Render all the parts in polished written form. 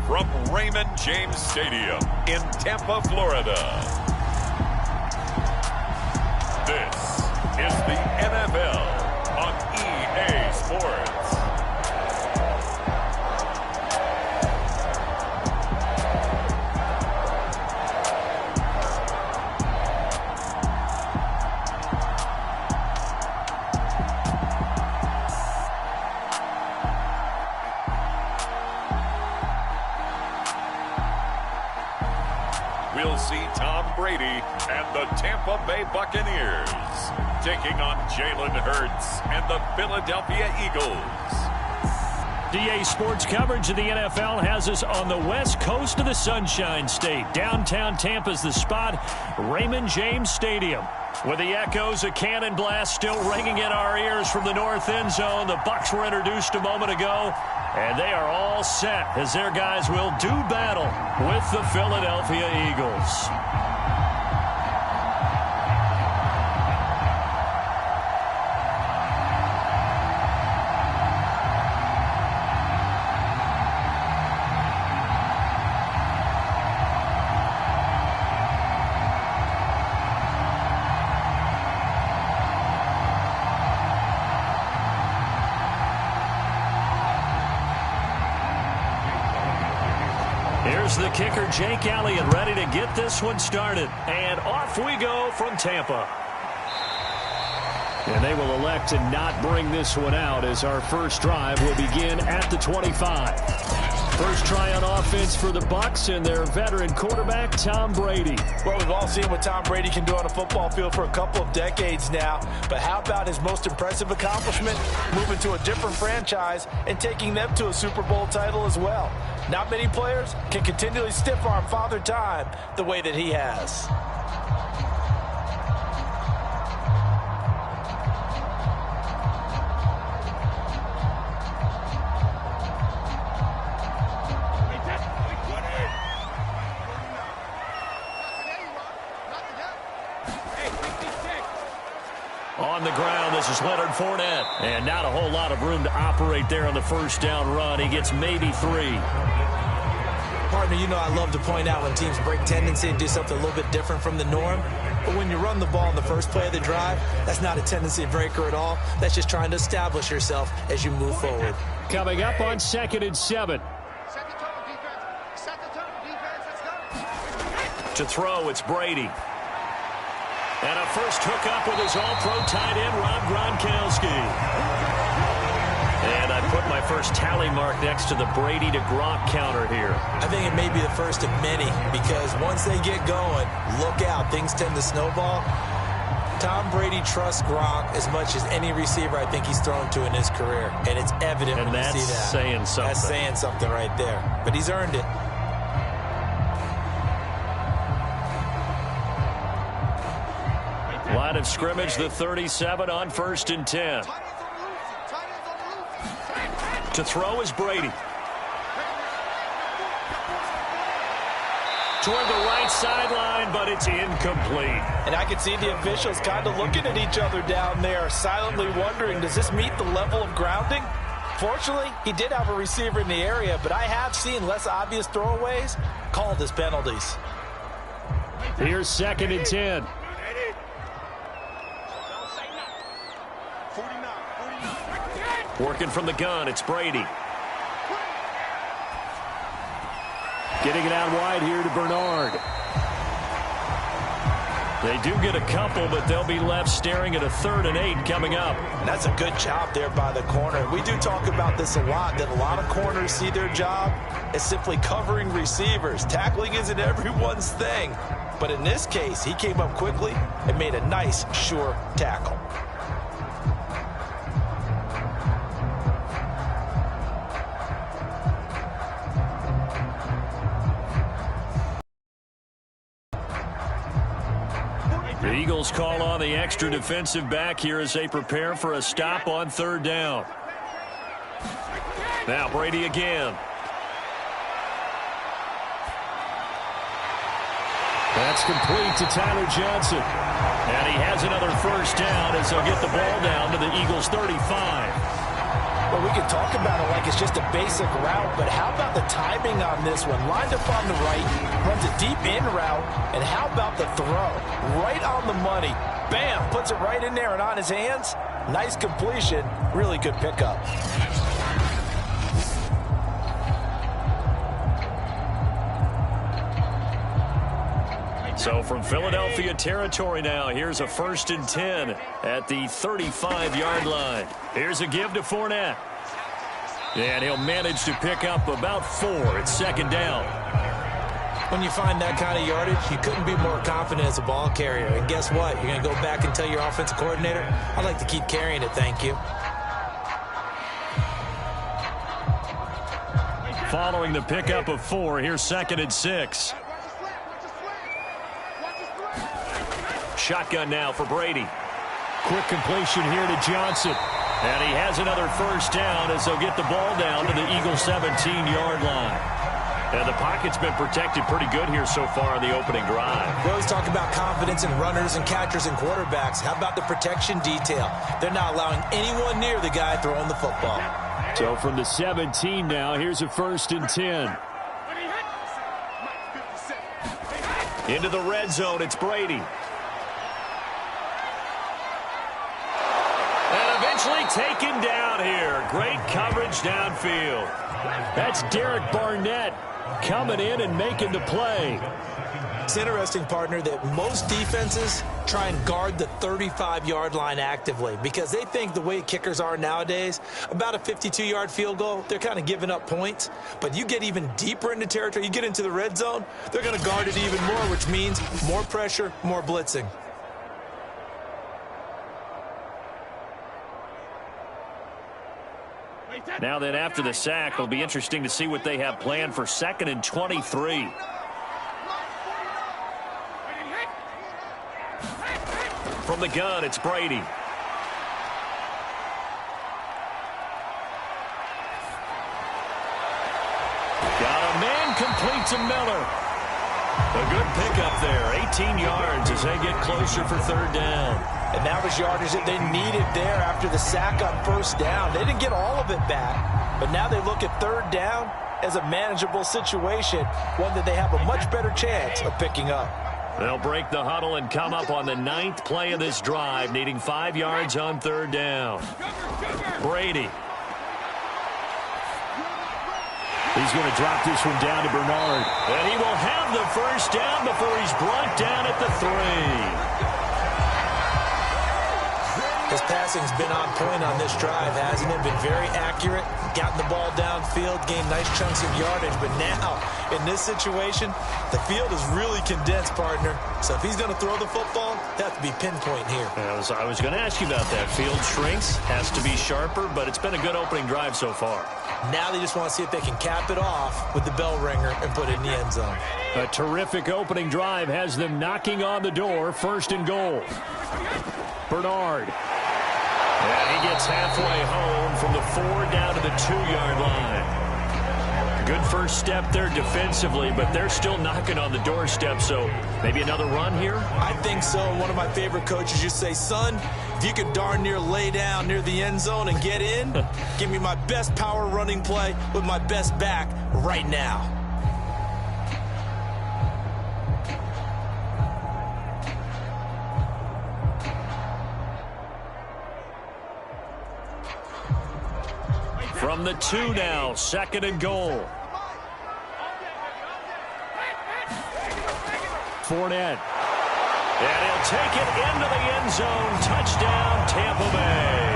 from Raymond James Stadium in Tampa, Florida. This is the NFL on EA Sports. We'll see Tom Brady and the Tampa Bay Buccaneers taking on Jalen Hurts and the Philadelphia Eagles. EA Sports coverage of the NFL has us on the west coast of the Sunshine State. Downtown Tampa's the spot, Raymond James Stadium. With the echoes of cannon blast still ringing in our ears from the north end zone, the Bucs were introduced a moment ago, and they are all set as their guys will do battle with the Philadelphia Eagles. Here's the kicker, Jake Elliott, ready to get this one started. And off we go from Tampa. And they will elect to not bring this one out as our first drive will begin at the 25. First try on offense for the Bucs and their veteran quarterback, Tom Brady. Well, we've all seen what Tom Brady can do on a football field for a couple of decades now. But how about his most impressive accomplishment? Moving to a different franchise and taking them to a Super Bowl title as well. Not many players can continually stiff-arm Father Time the way that he has. On the ground, this is Leonard Fournette. And not a whole lot of room to operate there on the first down run. He gets maybe 3. Partner, you know I love to point out when teams break tendency and do something a little bit different from the norm. But when you run the ball in the first play of the drive, that's not a tendency breaker at all. That's just trying to establish yourself as you move forward. Coming up on 2nd and 7. To throw, it's Brady. And a first hookup with his all-pro tight end, Rob Gronkowski. And I put my first tally mark next to the Brady to Gronk counter here. I think it may be the first of many because once they get going, look out. Things tend to snowball. Tom Brady trusts Gronk as much as any receiver I think he's thrown to in his career. And it's evident when you see that. And that's saying something. That's saying something right there. But he's earned it. Line of scrimmage, the 37 on 1st and 10. To throw is Brady. Toward the right sideline, but it's incomplete. And I can see the officials kind of looking at each other down there, silently wondering, does this meet the level of grounding? Fortunately, he did have a receiver in the area, but I have seen less obvious throwaways called as penalties. Here's 2nd and 10. Working from the gun, it's Brady. Getting it out wide here to Bernard. They do get a couple, but they'll be left staring at a 3rd and 8 coming up. And that's a good job there by the corner. We do talk about this a lot, that a lot of corners see their job as simply covering receivers. Tackling isn't everyone's thing. But in this case, he came up quickly and made a nice, sure tackle. The Eagles call on the extra defensive back here as they prepare for a stop on 3rd down. Now Brady again. That's complete to Tyler Johnson. And he has another first down as they'll get the ball down to the Eagles' 35. Well, we can talk about it like it's just a basic route, but how about the timing on this one? Lined up on the right, runs a deep in route, and how about the throw? Right on the money. Bam! Puts it right in there and on his hands. Nice completion. Really good pickup. So from Philadelphia territory now, here's a 1st and 10 at the 35-yard line. Here's a give to Fournette. And he'll manage to pick up about 4. It's 2nd down. When you find that kind of yardage, you couldn't be more confident as a ball carrier. And guess what? You're going to go back and tell your offensive coordinator, I'd like to keep carrying it, thank you. Following the pickup of 4, here's 2nd and 6. Shotgun now for Brady. Quick completion here to Johnson. And he has another 1st down as they'll get the ball down to the Eagles' 17-yard line. And the pocket's been protected pretty good here so far on the opening drive. We always talk about confidence in runners and catchers and quarterbacks. How about the protection detail? They're not allowing anyone near the guy throwing the football. So from the 17 now, here's a 1st and 10. Into the red zone, it's Brady. And eventually taken down here. Great coverage downfield. That's Derek Barnett coming in and making the play. It's interesting, partner, that most defenses try and guard the 35-yard line actively because they think the way kickers are nowadays, about a 52-yard field goal, they're kind of giving up points. But you get even deeper into territory, you get into the red zone, they're going to guard it even more, which means more pressure, more blitzing. Now then, after the sack, it'll be interesting to see what they have planned for 2nd and 23. From the gun, it's Brady. Got a man, complete to Miller. A good pickup there, 18 yards as they get closer for 3rd down. And that was yardage that they needed there after the sack on 1st down. They didn't get all of it back, but now they look at 3rd down as a manageable situation, one that they have a much better chance of picking up. They'll break the huddle and come up on the 9th play of this drive, needing 5 yards on 3rd down. Brady. He's going to drop this one down to Bernard. And he will have the 1st down before he's brought down at the 3. His passing's been on point on this drive, hasn't it? Been very accurate, gotten the ball downfield, gained nice chunks of yardage. But now, in this situation, the field is really condensed, partner. So if he's going to throw the football, they have to be pinpoint here. I was going to ask you about that. Field shrinks, has to be sharper, but it's been a good opening drive so far. Now they just want to see if they can cap it off with the bell ringer and put it in the end zone. A terrific opening drive has them knocking on the door. 1st and goal. Bernard. And he gets halfway home from the 4 down to the 2-yard line. Good first step there defensively, but they're still knocking on the doorstep, so maybe another run here? I think so. One of my favorite coaches used to say, son, if you could darn near lay down near the end zone and get in, give me my best power running play with my best back right now. From the 2 now, 2nd and goal. Fournette. And he'll take it into the end zone. Touchdown, Tampa Bay.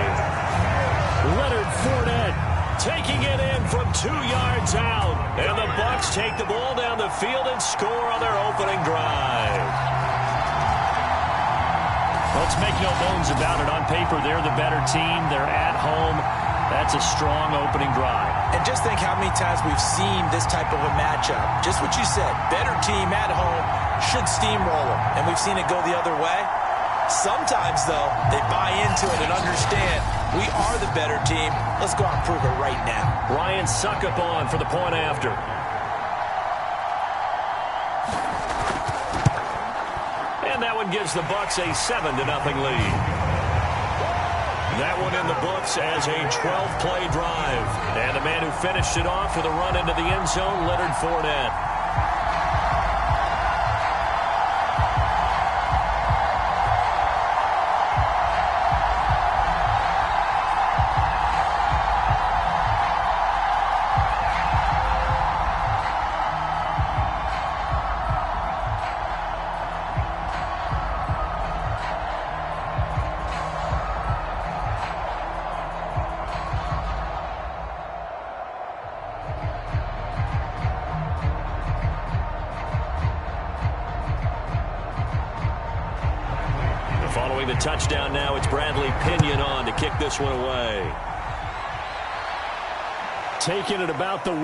Leonard Fournette taking it in from 2 yards out. And the Bucs take the ball down the field and score on their opening drive. Let's make no bones about it. On paper, they're the better team. They're at home. That's a strong opening drive. And just think how many times we've seen this type of a matchup. Just what you said, better team at home should steamroll them. And we've seen it go the other way. Sometimes, though, they buy into it and understand we are the better team. Let's go out and prove it right now. Ryan Suckup on for the point after. And that one gives the Bucs a 7-0 lead. That one in the books as a 12-play drive. And the man who finished it off with a run into the end zone, Leonard Fournette. Following the touchdown now, it's Bradley Pinion on to kick this one away. Taking it about the 1.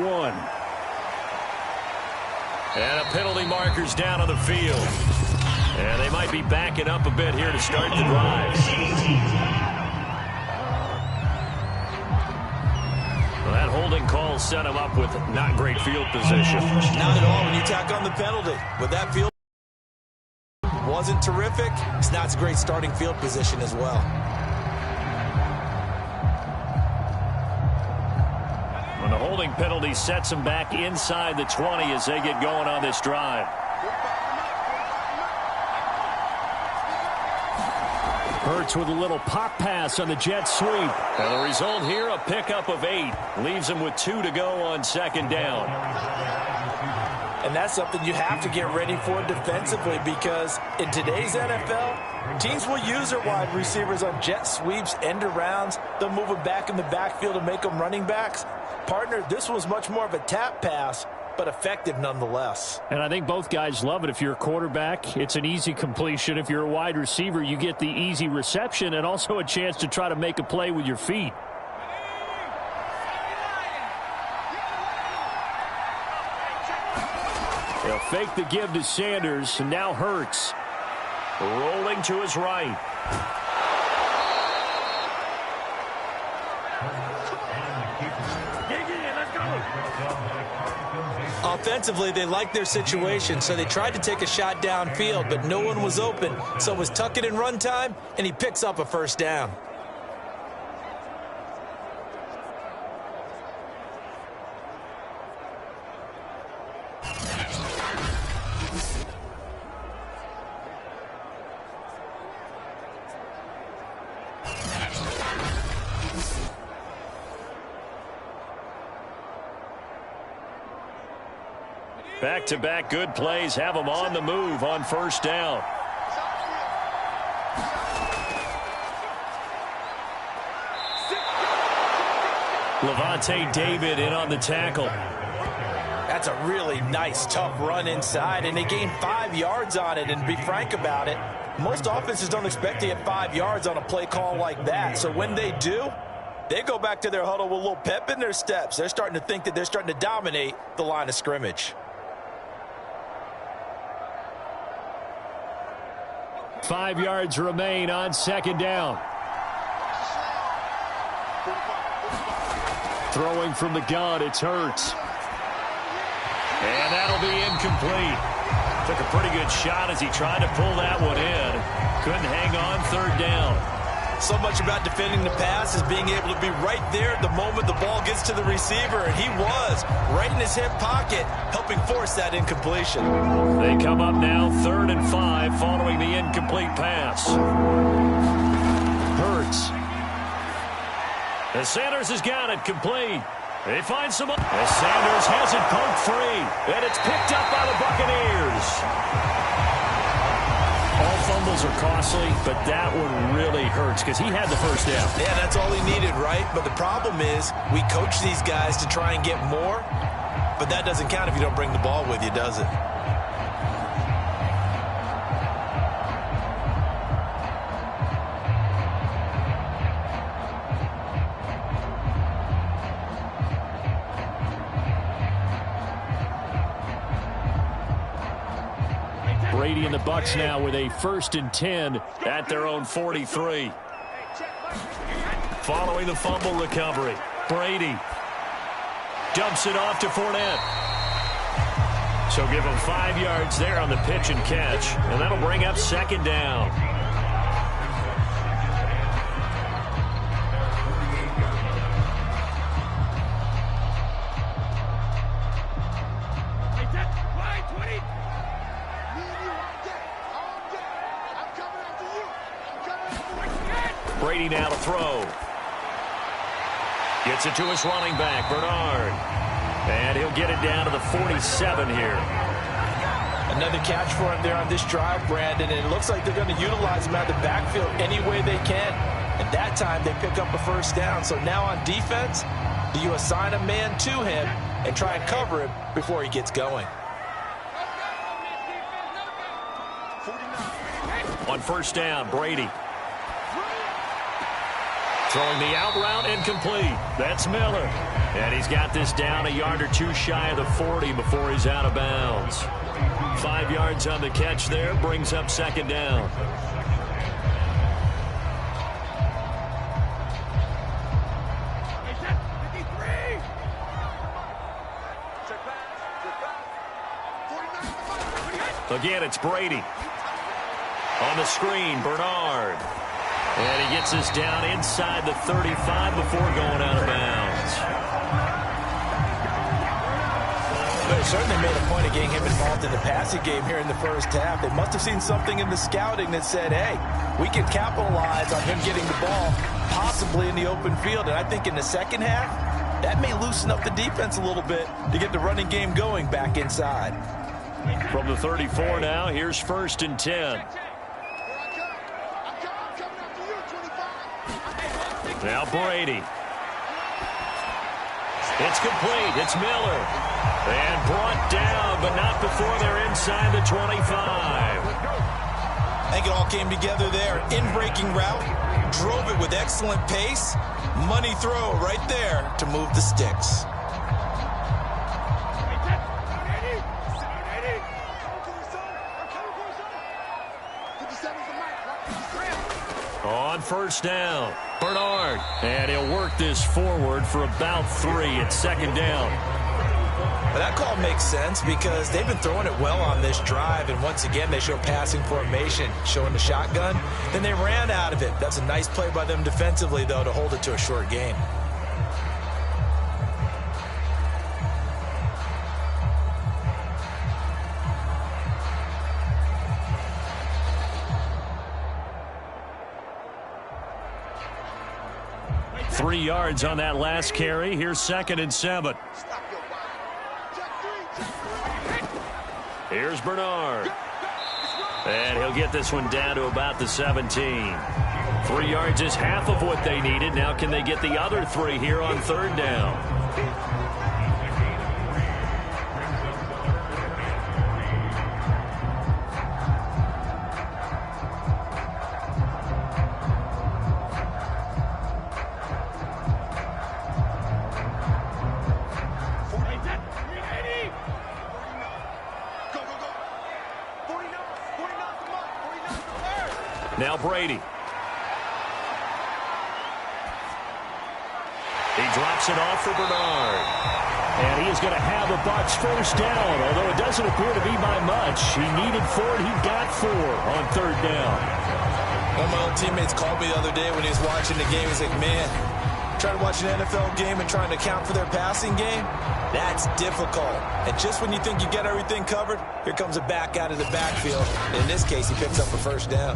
And a penalty marker's down on the field. And they might be backing up a bit here to start the drive. Well, that holding call set him up with not great field position. Not at all when you tack on the penalty. With that field wasn't terrific. It's not a great starting field position as well. When the holding penalty sets them back inside the 20 as they get going on this drive. Hurts with a little pop pass on the jet sweep. And the result here, a pickup of 8. Leaves him with 2 to go on second down. And that's something you have to get ready for defensively, because in today's NFL, teams will use their wide receivers on jet sweeps, end arounds. They'll move them back in the backfield and make them running backs. Partner, this was much more of a tap pass, but effective nonetheless. And I think both guys love it. If you're a quarterback, it's an easy completion. If you're a wide receiver, you get the easy reception and also a chance to try to make a play with your feet. They'll fake the give to Sanders, and now Hurts. Rolling to his right. Offensively, they liked their situation, so they tried to take a shot downfield, but no one was open. So it was tuck it in run time, and he picks up a first down. Back-to-back good plays have them on the move on first down. Levante David in on the tackle. That's a really nice, tough run inside, and they gained 5 yards on it. And to be frank about it, most offenses don't expect to get 5 yards on a play call like that. So when they do, they go back to their huddle with a little pep in their steps. They're starting to think that they're starting to dominate the line of scrimmage. 5 yards remain on second down. Throwing from the gun, it's Hurts. And that'll be incomplete. Took a pretty good shot as he tried to pull that one in. Couldn't hang on third down. So much about defending the pass is being able to be right there at the moment the ball gets to the receiver, and he was right in his hip pocket, helping force that incompletion. They come up now 3rd and 5 following the incomplete pass. Hurts. And Sanders has got it complete. They find some. As Sanders has it poked free, and it's picked up by the Buccaneers. All fumbles are costly, but that one really hurts because he had the first down. Yeah, that's all he needed, right? But the problem is we coach these guys to try and get more, but that doesn't count if you don't bring the ball with you, does it? Brady and the Bucs now with a 1st and 10 at their own 43. Following the fumble recovery, Brady dumps it off to Fournette. So give him 5 yards there on the pitch and catch, and that'll bring up second down. Brady now to throw. Gets it to his running back, Bernard. And he'll get it down to the 47 here. Another catch for him there on this drive, Brandon, and it looks like they're going to utilize him out of the backfield any way they can. And that time they pick up a first down. So now on defense, do you assign a man to him and try and cover him before he gets going? On first down, Brady. Throwing the out route incomplete. That's Miller. And he's got this down a yard or two shy of the 40 before he's out of bounds. 5 yards on the catch there, brings up second down. Again, it's Brady. On the screen, Bernard. And he gets us down inside the 35 before going out of bounds. They certainly made a point of getting him involved in the passing game here in the first half. They must have seen something in the scouting that said, hey, we can capitalize on him getting the ball possibly in the open field. And I think in the second half, that may loosen up the defense a little bit to get the running game going back inside. From the 34 now, here's first and 10. Now Brady. It's complete. It's Miller. And brought down, but not before they're inside the 25. I think it all came together there. In-breaking route. Drove it with excellent pace. Money throw right there to move the sticks. On first down, Bernard. And he'll work this forward for about 3 at second down. Well, that call makes sense because they've been throwing it well on this drive, and once again they show passing formation, showing the shotgun. Then they ran out of it. That's a nice play by them defensively, though, to hold it to a short gain. Three yards on that last carry. Here's second and 7. Here's Bernard. And he'll get this one down to about the 17. 3 yards is half of what they needed. Now can they get the other 3 here on third down? Now Brady. He drops it off for Bernard. And he is going to have a Bucs first down, although it doesn't appear to be by much. He needed 4, he got 4 on third down. One of my old teammates called me the other day when he was watching the game. He's like, man, trying to watch an NFL game and trying to account for their passing game, that's difficult. And just when you think you get everything covered, here comes a back out of the backfield. In this case, he picks up a first down.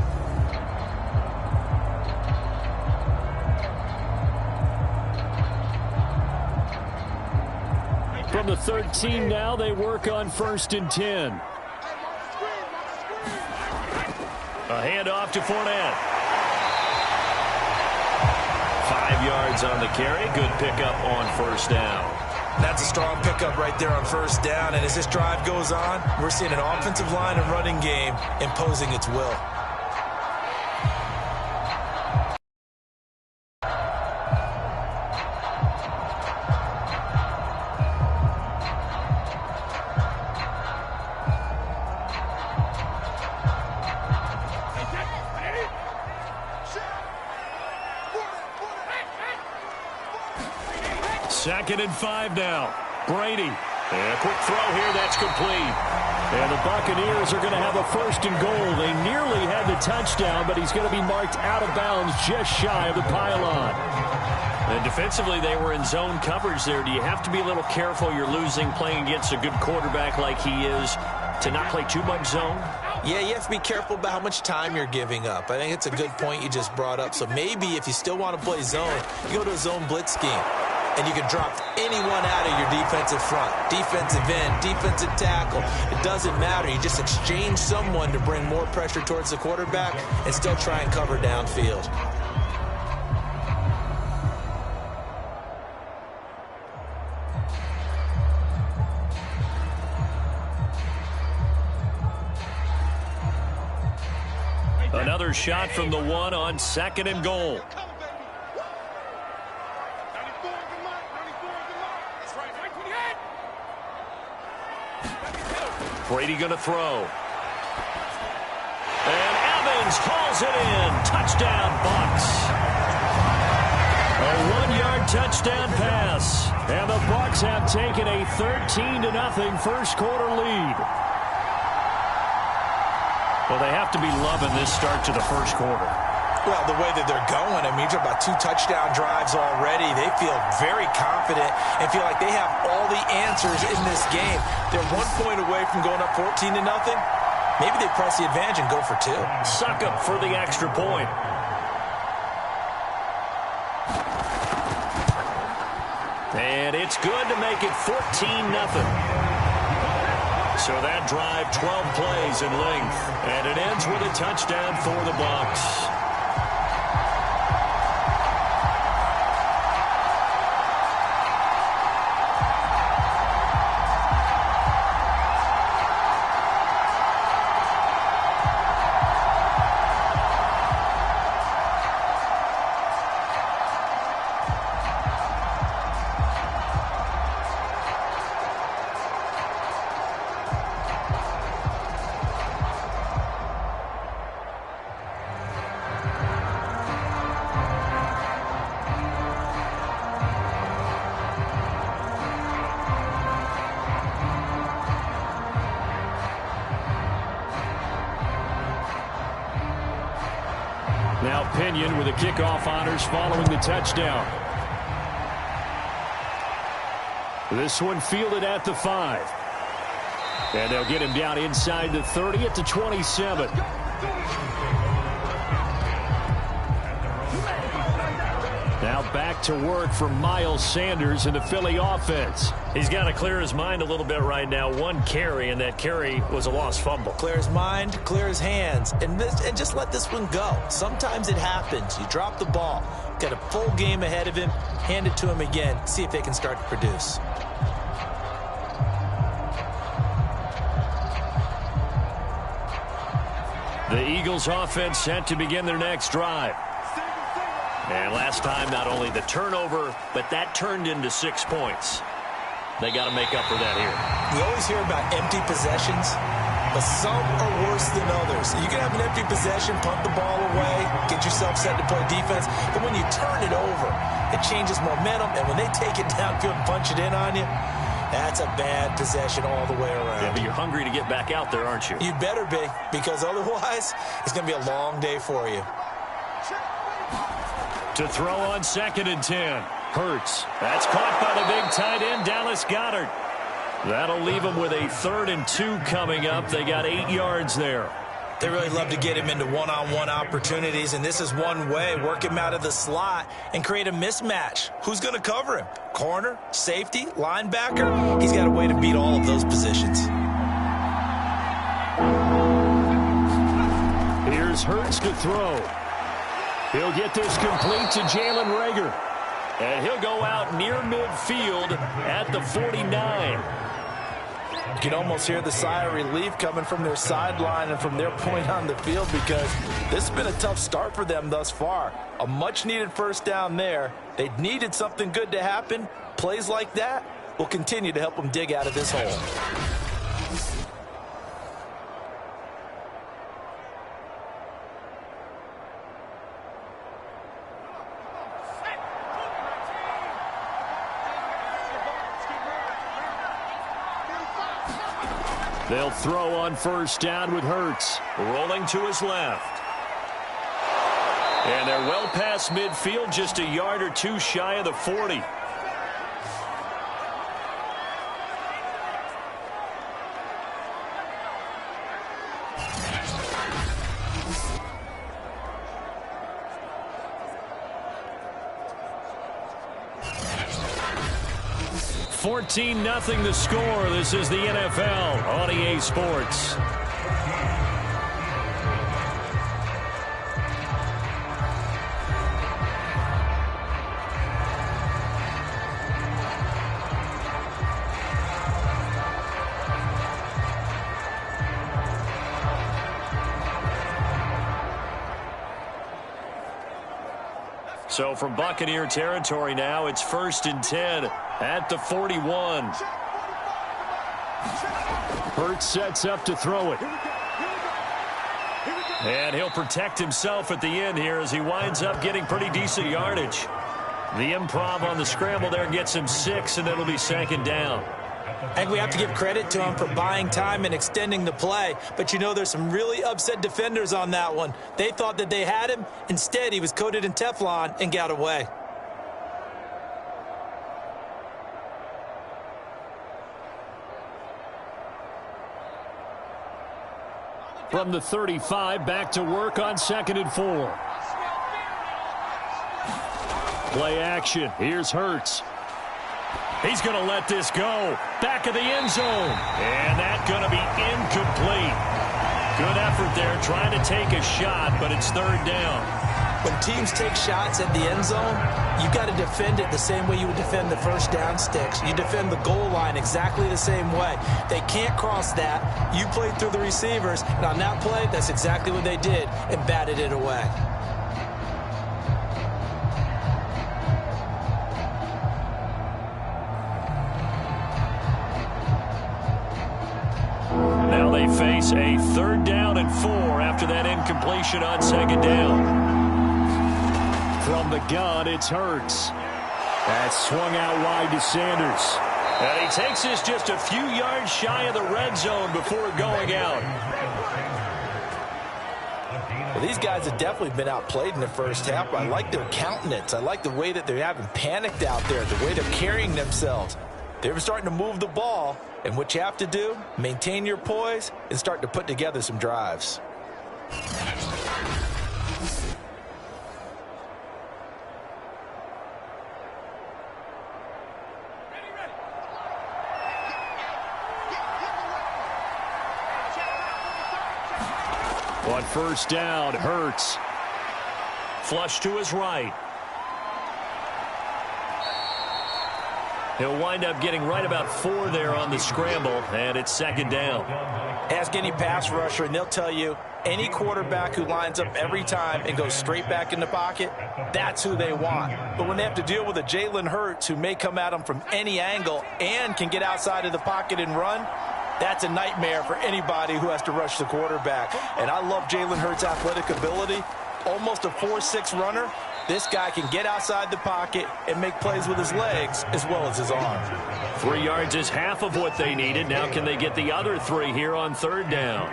From the 13 now, they work on first and 10. A handoff to Fournette. 5 yards on the carry. Good pickup on first down. That's a strong pickup right there on first down. And as this drive goes on, we're seeing an offensive line and running game imposing its will. Second and 5 now. Brady. And a quick throw here. That's complete. And the Buccaneers are going to have a first and goal. They nearly had the touchdown, but he's going to be marked out of bounds just shy of the pylon. And defensively, they were in zone coverage there. Do you have to be a little careful? You're losing playing against a good quarterback like he is to not play too much zone? Yeah, you have to be careful about how much time you're giving up. I think it's a good point you just brought up. So maybe if you still want to play zone, you go to a zone blitz scheme. And you can drop anyone out of your defensive front. Defensive end, defensive tackle. It doesn't matter. You just exchange someone to bring more pressure towards the quarterback and still try and cover downfield. Another shot from the one on 2nd and goal. Brady going to throw. And Evans hauls it in. Touchdown, Bucs. A 1-yard touchdown pass. And the Bucs have taken a 13-0 first quarter lead. Well, they have to be loving this start to the first quarter. Well, the way that they're going, I mean, you're about 2 touchdown drives already. They feel very confident and feel like they have all the answers in this game. They're 1 point away from going up 14-0. Maybe they press the advantage and go for 2. Suck up for the extra point. And it's good to make it 14-0. So that drive, 12 plays in length. And it ends with a touchdown for the Bucs. Now Pinion with the kickoff honors following the touchdown. This one fielded at the 5. And they'll get him down inside the 30 at the 27. Now back to work for Miles Sanders in the Philly offense. He's got to clear his mind a little bit right now. 1 carry, and that carry was a lost fumble. Clear his mind, clear his hands, and just let this one go. Sometimes it happens. You drop the ball, got a full game ahead of him, hand it to him again, see if they can start to produce. The Eagles offense set to begin their next drive. And last time, not only the turnover, but that turned into 6 points. They got to make up for that here. We always hear about empty possessions, but some are worse than others. You can have an empty possession, punt the ball away, get yourself set to play defense, but when you turn it over, it changes momentum, and when they take it downfield and punch it in on you, that's a bad possession all the way around. Yeah, but you're hungry to get back out there, aren't you? You better be, because otherwise, it's going to be a long day for you. To throw on 2nd and 10. Hurts. That's caught by the big tight end, Dallas Goedert. That'll leave them with a 3rd and 2 coming up. They got 8 yards there. They really love to get him into one-on-one opportunities, and this is one way. Work him out of the slot and create a mismatch. Who's going to cover him? Corner, safety, linebacker? He's got a way to beat all of those positions. Here's Hurts to throw. He'll get this complete to Jalen Reagor. And he'll go out near midfield at the 49. You can almost hear the sigh of relief coming from their sideline and from their point on the field, because this has been a tough start for them thus far. A much-needed first down there. They needed something good to happen. Plays like that will continue to help them dig out of this hole. They'll throw on first down with Hurts. Rolling to his left. And they're well past midfield, just a yard or 2 shy of the 40. $14-0 the score. This is the NFL on EA Sports. So from Buccaneer territory now, it's 1st and 10 at the 41. Hurts sets up to throw it. And he'll protect himself at the end here as he winds up getting pretty decent yardage. The improv on the scramble there gets him 6, and it'll be 2nd down. I think we have to give credit to him for buying time and extending the play. But, you know, there's some really upset defenders on that one. They thought that they had him. Instead, he was coated in Teflon and got away. From the 35, back to work on 2nd and 4. Play action. Here's Hurts. He's going to let this go. Back of the end zone. And that's going to be incomplete. Good effort there trying to take a shot, but it's 3rd down. When teams take shots at the end zone, you've got to defend it the same way you would defend the first down sticks. You defend the goal line exactly the same way. They can't cross that. You played through the receivers, and on that play, that's exactly what they did and batted it away. Now they face a 3rd down and 4 after that incompletion on 2nd down. From the gun, it's Hurts. That's swung out wide to Sanders. And he takes this just a few yards shy of the red zone before going out. Well, these guys have definitely been outplayed in the first half. I like their countenance. I like the way that they haven't panicked out there, the way they're carrying themselves. They're starting to move the ball, and what you have to do, maintain your poise and start to put together some drives. On 1st down, Hurts. Flush to his right. He'll wind up getting right about 4 there on the scramble, and it's 2nd down. Ask any pass rusher, and they'll tell you any quarterback who lines up every time and goes straight back in the pocket, that's who they want. But when they have to deal with a Jalen Hurts who may come at them from any angle and can get outside of the pocket and run, that's a nightmare for anybody who has to rush the quarterback. And I love Jalen Hurts' athletic ability. Almost a 4.6 runner. This guy can get outside the pocket and make plays with his legs as well as his arm. 3 yards is half of what they needed. Now can they get the other 3 here on 3rd down?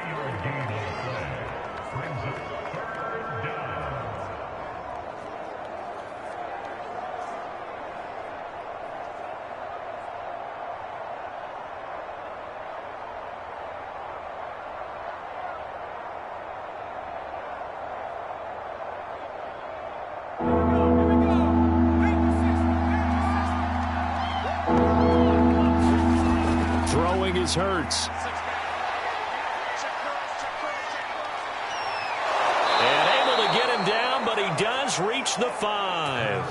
Hurts. And able to get him down, but he does reach the 5.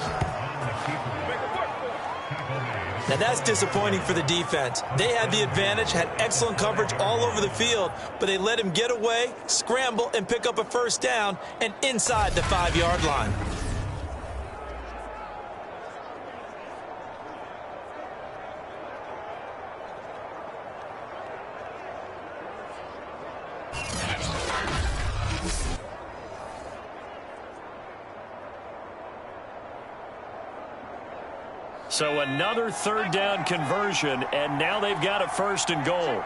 Now that's disappointing for the defense. They had the advantage, had excellent coverage all over the field, but they let him get away, scramble, and pick up a 1st down and inside the 5-yard line. So another 3rd down conversion, and now they've got a 1st and goal.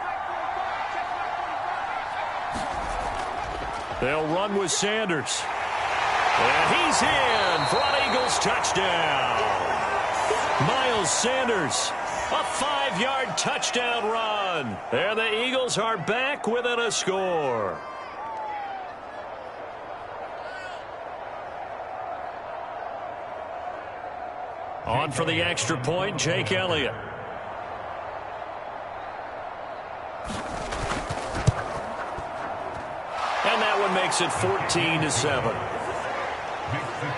They'll run with Sanders. And he's in for an Eagles touchdown. Miles Sanders, a 5-yard touchdown run. And the Eagles are back within a score. On for the extra point, Jake Elliott. And that one makes it 14-7.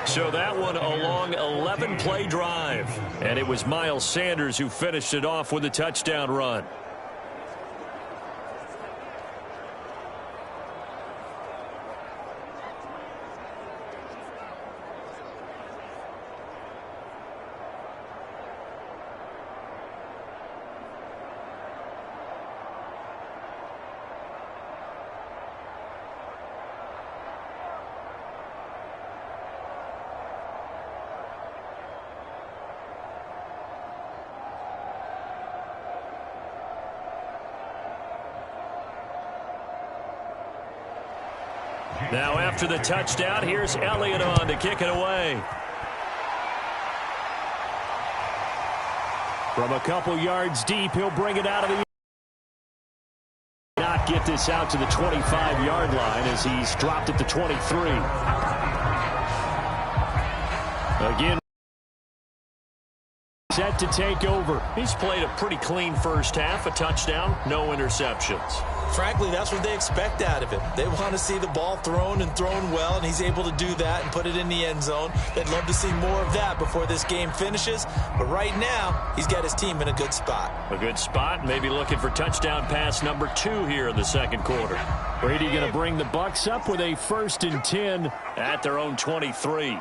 So that one a long 11-play drive. And it was Miles Sanders who finished it off with a touchdown run. Now after the touchdown, here's Elliott on to kick it away. From a couple yards deep, he'll bring it out of the... Not get this out to the 25-yard line as he's dropped at the 23. Again, set to take over. He's played a pretty clean first half, a touchdown, no interceptions. Frankly, that's what they expect out of him. They want to see the ball thrown and thrown well, and he's able to do that and put it in the end zone. They'd love to see more of that before this game finishes. But right now, he's got his team in a good spot. A good spot, maybe looking for touchdown pass number 2 here in the second quarter. Brady going to bring the Bucs up with a 1st and 10 at their own 23.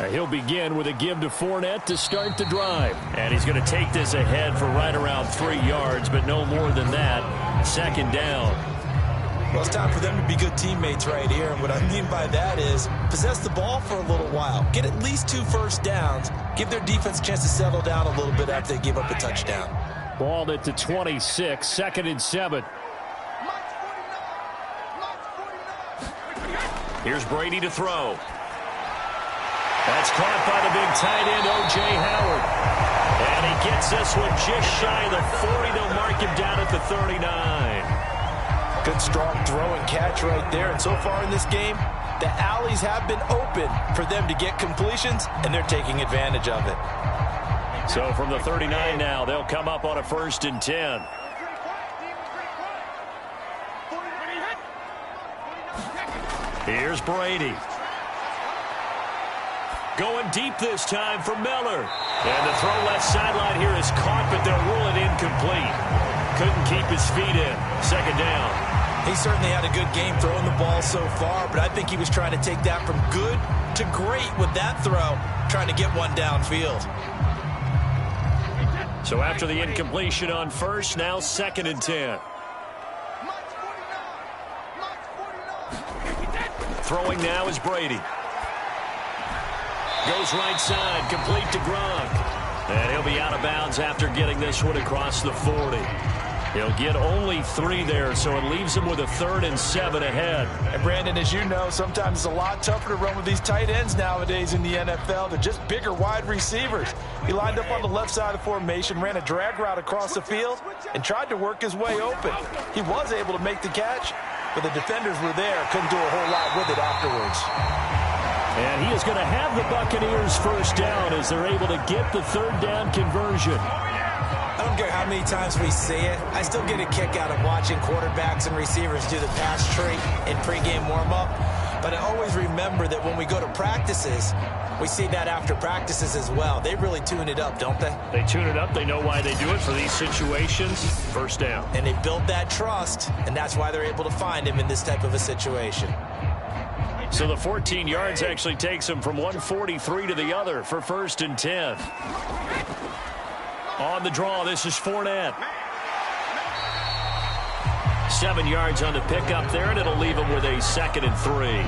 He'll begin with a give to Fournette to start the drive. And he's going to take this ahead for right around 3 yards, but no more than that. 2nd down. Well, it's time for them to be good teammates right here. And what I mean by that is possess the ball for a little while. Get at least 2 first downs. Give their defense a chance to settle down a little bit after they give up a touchdown. Ball at the 26, 2nd and 7. Here's Brady to throw. That's caught by the big tight end, O.J. Howard. And he gets this one just shy of the 40. They'll mark him down at the 39. Good strong throw and catch right there. And so far in this game, the alleys have been open for them to get completions, and they're taking advantage of it. So from the 39 now, they'll come up on a 1st and 10. Here's Brady. Going deep this time for Miller. And the throw left sideline here is caught, but they'll rule it incomplete. Couldn't keep his feet in. 2nd down. He certainly had a good game throwing the ball so far, but I think he was trying to take that from good to great with that throw, trying to get one downfield. So after the incompletion on 1st, now 2nd and 10. Throwing now is Brady. Goes right side, complete to Gronk. And he'll be out of bounds after getting this one across the 40. He'll get only 3 there, so it leaves him with a 3rd and 7 ahead. And Brandon, as you know, sometimes it's a lot tougher to run with these tight ends nowadays in the NFL. They're just bigger wide receivers. He lined up on the left side of formation, ran a drag route across the field, and tried to work his way open. He was able to make the catch, but the defenders were there, couldn't do a whole lot with it afterwards. And he is going to have the Buccaneers 1st down as they're able to get the 3rd down conversion. I don't care how many times we see it. I still get a kick out of watching quarterbacks and receivers do the pass tree in pregame warm-up. But I always remember that when we go to practices, we see that after practices as well. They really tune it up, don't they? They tune it up. They know why they do it for these situations. 1st down. And they build that trust, and that's why they're able to find him in this type of a situation. So the 14 yards actually takes him from 143 to the other for 1st and 10. On the draw, this is Fournette. 7 yards on the pickup there, and it'll leave him with a 2nd and 3.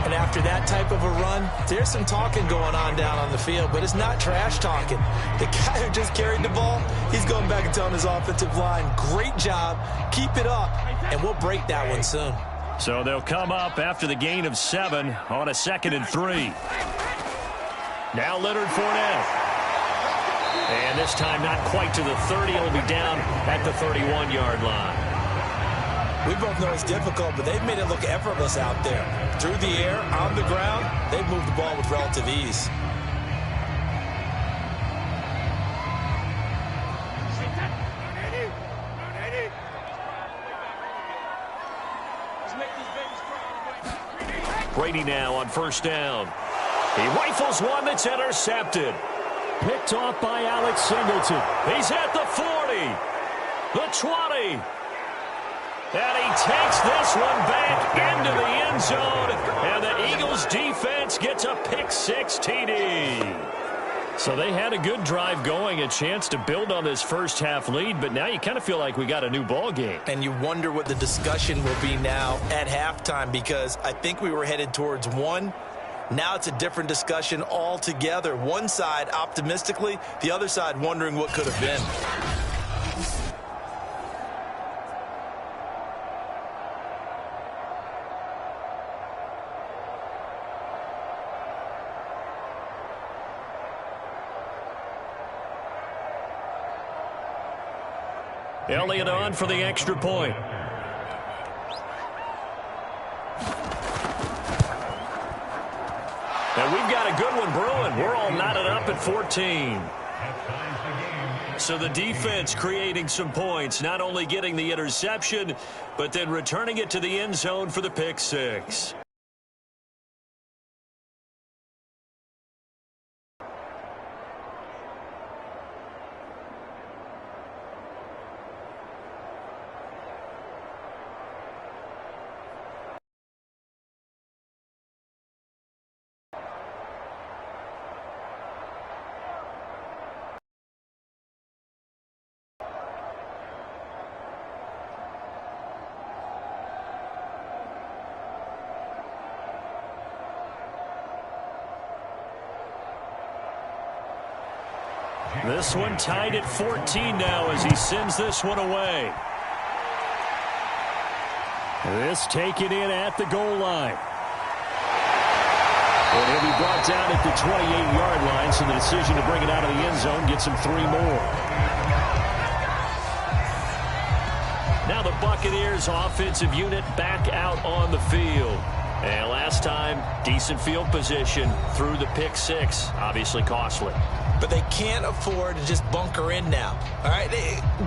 And after that type of a run, there's some talking going on down on the field, but it's not trash talking. The guy who just carried the ball, he's going back and telling his offensive line, great job, keep it up, and we'll break that one soon. So they'll come up after the gain of 7 on a 2nd and 3. Now Leonard Fournette. And this time not quite to the 30. He'll be down at the 31-yard line. We both know it's difficult, but they've made it look effortless out there. Through the air, on the ground, they've moved the ball with relative ease. Brady now on first down. He rifles one that's intercepted. Picked off by Alex Singleton. He's at the 40, the 20. And he takes this one back into the end zone. And the Eagles defense gets a pick-6 TD. So they had a good drive going, a chance to build on this first half lead, but now you kind of feel like we got a new ball game. And you wonder what the discussion will be now at halftime, because I think we were headed towards one. Now it's a different discussion altogether. One side optimistically, the other side wondering what could have been. Elliott on for the extra point. And we've got a good one brewing. We're all knotted up at 14. So the defense creating some points, not only getting the interception, but then returning it to the end zone for the pick-6. This one tied at 14 now as he sends this one away. This taken in at the goal line. And he'll be brought down at the 28-yard line, so the decision to bring it out of the end zone gets him 3 more. Now the Buccaneers offensive unit back out on the field. And last time, decent field position through the pick-6, obviously costly. But they can't afford to just bunker in now. All right,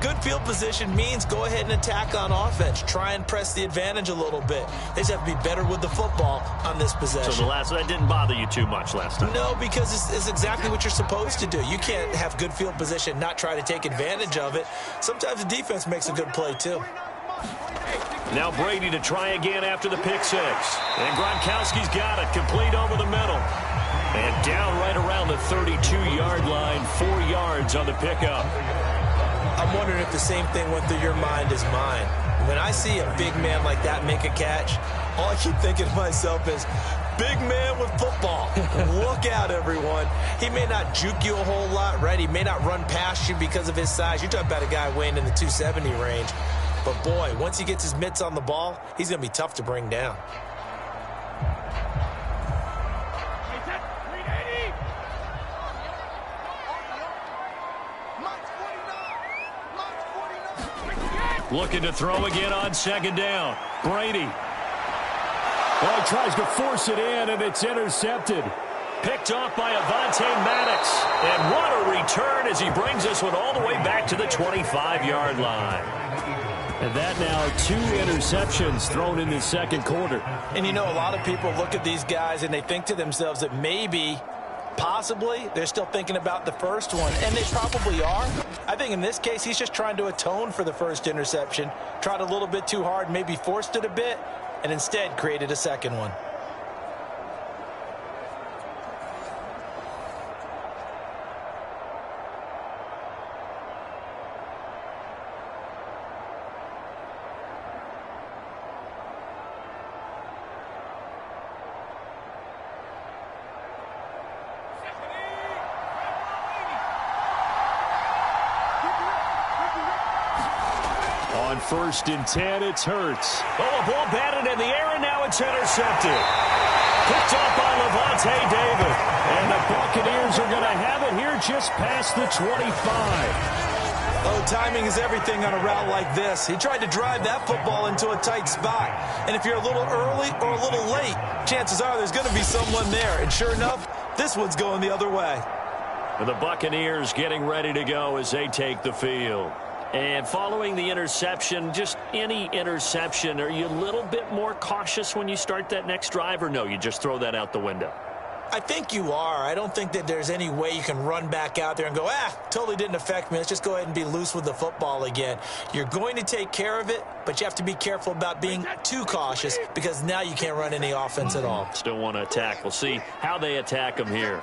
good field position means go ahead and attack on offense. Try and press the advantage a little bit. They just have to be better with the football on this possession. So that didn't bother you too much last time? No, because it's exactly what you're supposed to do. You can't have good field position, not try to take advantage of it. Sometimes the defense makes a good play too. Now Brady to try again after the pick-6. And Gronkowski's got it, complete over the middle. And down right around the 32-yard line, 4 yards on the pickup. I'm wondering if the same thing went through your mind as mine. When I see a big man like that make a catch, all I keep thinking to myself is, big man with football. Look out, everyone. He may not juke you a whole lot, right? He may not run past you because of his size. You're talking about a guy weighing in the 270 range. But, boy, once he gets his mitts on the ball, he's going to be tough to bring down. Looking to throw again on second down. Brady. Oh, he tries to force it in, and it's intercepted. Picked off by Avonte Maddox. And what a return as he brings this one all the way back to the 25-yard line. And that now 2 interceptions thrown in the second quarter. And, you know, a lot of people look at these guys and they think to themselves that maybe, possibly, they're still thinking about the first one. And they probably are. I think in this case, he's just trying to atone for the first interception. Tried a little bit too hard, maybe forced it a bit, and instead created a second one. First and 10, it's Hurts. Oh, a ball batted in the air, and now it's intercepted. Picked off by Levante David. And the Buccaneers are going to have it here just past the 25. Oh, timing is everything on a route like this. He tried to drive that football into a tight spot. And if you're a little early or a little late, chances are there's going to be someone there. And sure enough, this one's going the other way. And the Buccaneers getting ready to go as they take the field. And following the interception, just any interception, are you a little bit more cautious when you start that next drive, or no, you just throw that out the window? I think you are. I don't think that there's any way you can run back out there and go, totally didn't affect me. Let's just go ahead and be loose with the football again. You're going to take care of it, but you have to be careful about being too cautious because now you can't run any offense at all. Still want to attack. We'll see how they attack them here.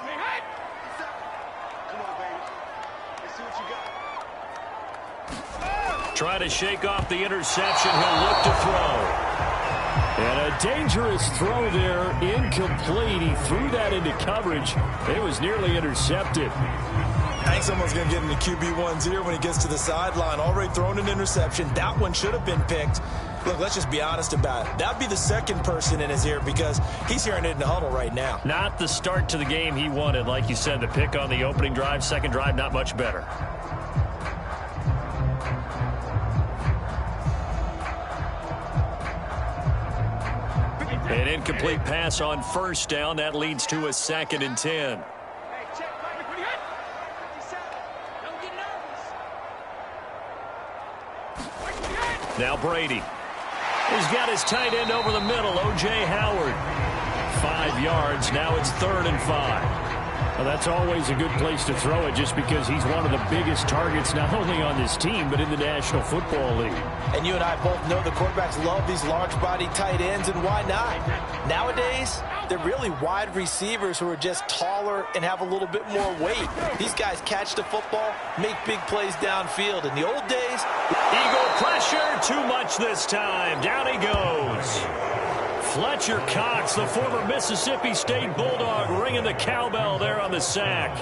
Try to shake off the interception. He'll look to throw. And a dangerous throw there, incomplete. He threw that into coverage. It was nearly intercepted. I think someone's going to get into QB1's ear when he gets to the sideline. Already thrown an interception. That one should have been picked. Look, let's just be honest about it. That would be the second person in his ear because he's hearing it in the huddle right now. Not the start to the game he wanted. Like you said, the pick on the opening drive, second drive, not much better. An incomplete pass on first down. That leads to a 2nd and 10. Now Brady. He's got his tight end over the middle, O.J. Howard. 5 yards. Now it's 3rd and 5. Well, that's always a good place to throw it just because he's one of the biggest targets not only on this team but in the National Football League. And you and I both know the quarterbacks love these large-body tight ends, and why not? Nowadays, they're really wide receivers who are just taller and have a little bit more weight. These guys catch the football, make big plays downfield. In the old days, Eagle pressure, too much this time. Down he goes. Fletcher Cox, the former Mississippi State Bulldog, ringing the cowbell there on the sack.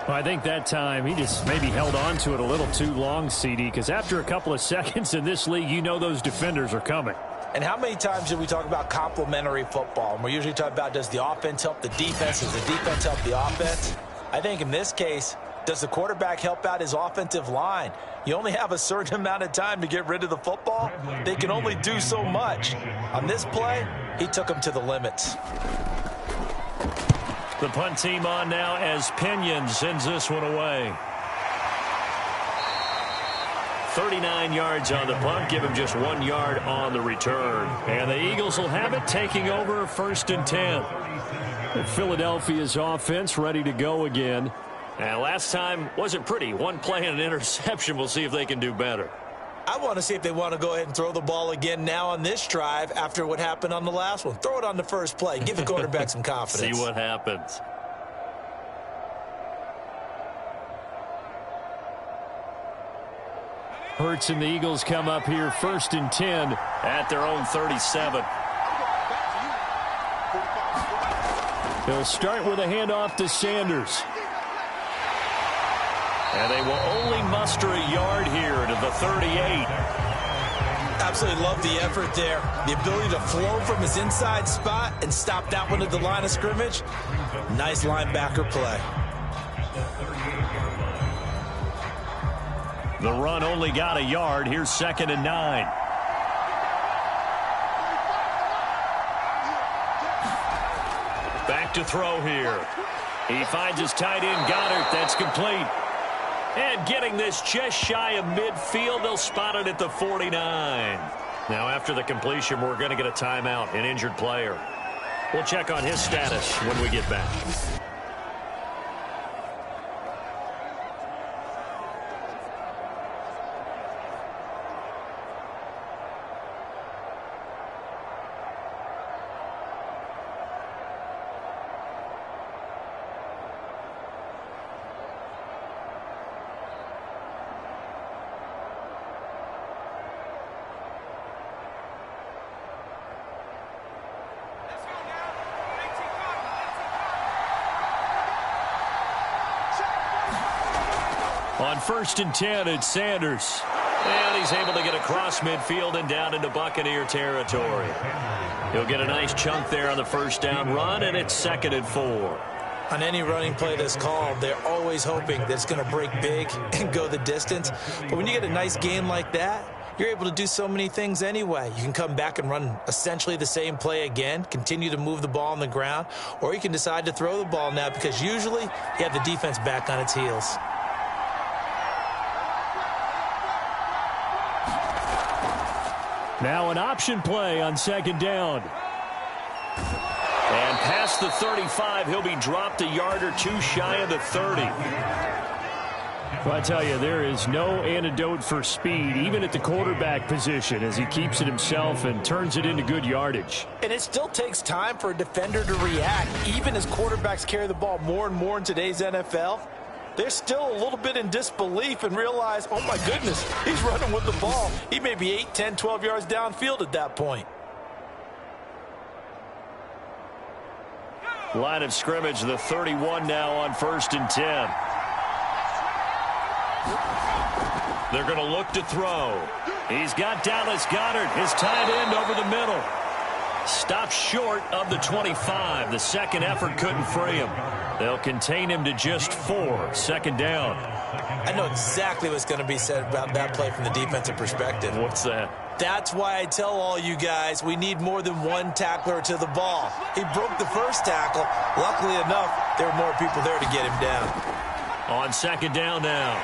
Well, I think that time he just maybe held on to it a little too long, CD, because after a couple of seconds in this league, you know those defenders are coming. And how many times do we talk about complementary football? And we're usually talking about, does the offense help the defense? Does the defense help the offense? I think in this case, does the quarterback help out his offensive line? You only have a certain amount of time to get rid of the football. They can only do so much. On this play, he took them to the limits. The punt team on now as Pinion sends this one away. 39 yards on the punt, give him just 1 yard on the return. And the Eagles will have it, taking over 1st and 10. Philadelphia's offense ready to go again. And last time wasn't pretty. One play and an interception. We'll see if they can do better. I want to see if they want to go ahead and throw the ball again now on this drive after what happened on the last one. Throw it on the first play. Give the quarterback some confidence. See what happens. Hurts and the Eagles come up here 1st and 10 at their own 37. They'll start with a handoff to Sanders. And they will only muster a yard here to the 38. Absolutely love the effort there. The ability to flow from his inside spot and stop that one at the line of scrimmage. Nice linebacker play. The run only got a yard. Here's 2nd and 9. Back to throw here. He finds his tight end, Goddard. That's complete. And getting this just shy of midfield, they'll spot it at the 49. Now, after the completion, we're going to get a timeout, an injured player. We'll check on his status when we get back. On 1st and 10, it's Sanders. And he's able to get across midfield and down into Buccaneer territory. He'll get a nice chunk there on the first down run, and it's 2nd and 4. On any running play that's called, they're always hoping that it's going to break big and go the distance. But when you get a nice game like that, you're able to do so many things anyway. You can come back and run essentially the same play again, continue to move the ball on the ground, or you can decide to throw the ball now because usually you have the defense back on its heels. Now an option play on second down. And past the 35, he'll be dropped a yard or two shy of the 30. Well, I tell you, there is no antidote for speed, even at the quarterback position, as he keeps it himself and turns it into good yardage. And it still takes time for a defender to react, even as quarterbacks carry the ball more and more in today's NFL. They're still a little bit in disbelief and realize, oh my goodness, he's running with the ball. He may be 8, 10, 12 yards downfield at that point. Line of scrimmage, the 31 now on 1st and 10. They're going to look to throw. He's got Dallas Goedert, his tight end, over the middle. Stopped short of the 25. The second effort couldn't free him. They'll contain him to just 4. Second down. I know exactly what's going to be said about that play from the defensive perspective. What's that? That's why I tell all you guys we need more than one tackler to the ball. He broke the first tackle. Luckily enough, there were more people there to get him down. On second down now.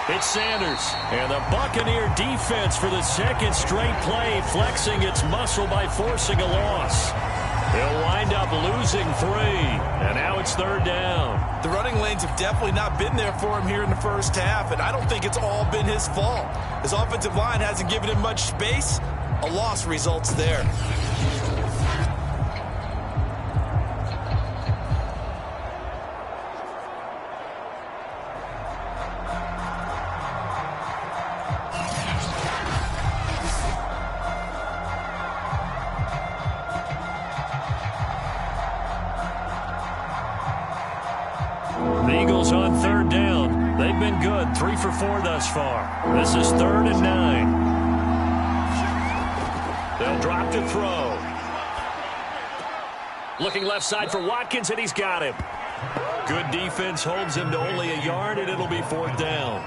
It's Sanders, and the Buccaneer defense for the second straight play, flexing its muscle by forcing a loss. They'll wind up losing 3, and now it's third down. The running lanes have definitely not been there for him here in the first half, and I don't think it's all been his fault. His offensive line hasn't given him much space. A loss results there. The Eagles on third down. They've been good, 3 for 4 thus far. This is 3rd and 9. They'll drop to throw. Looking left side for Watkins, and he's got him. Good defense holds him to only a yard, and it'll be 4th down.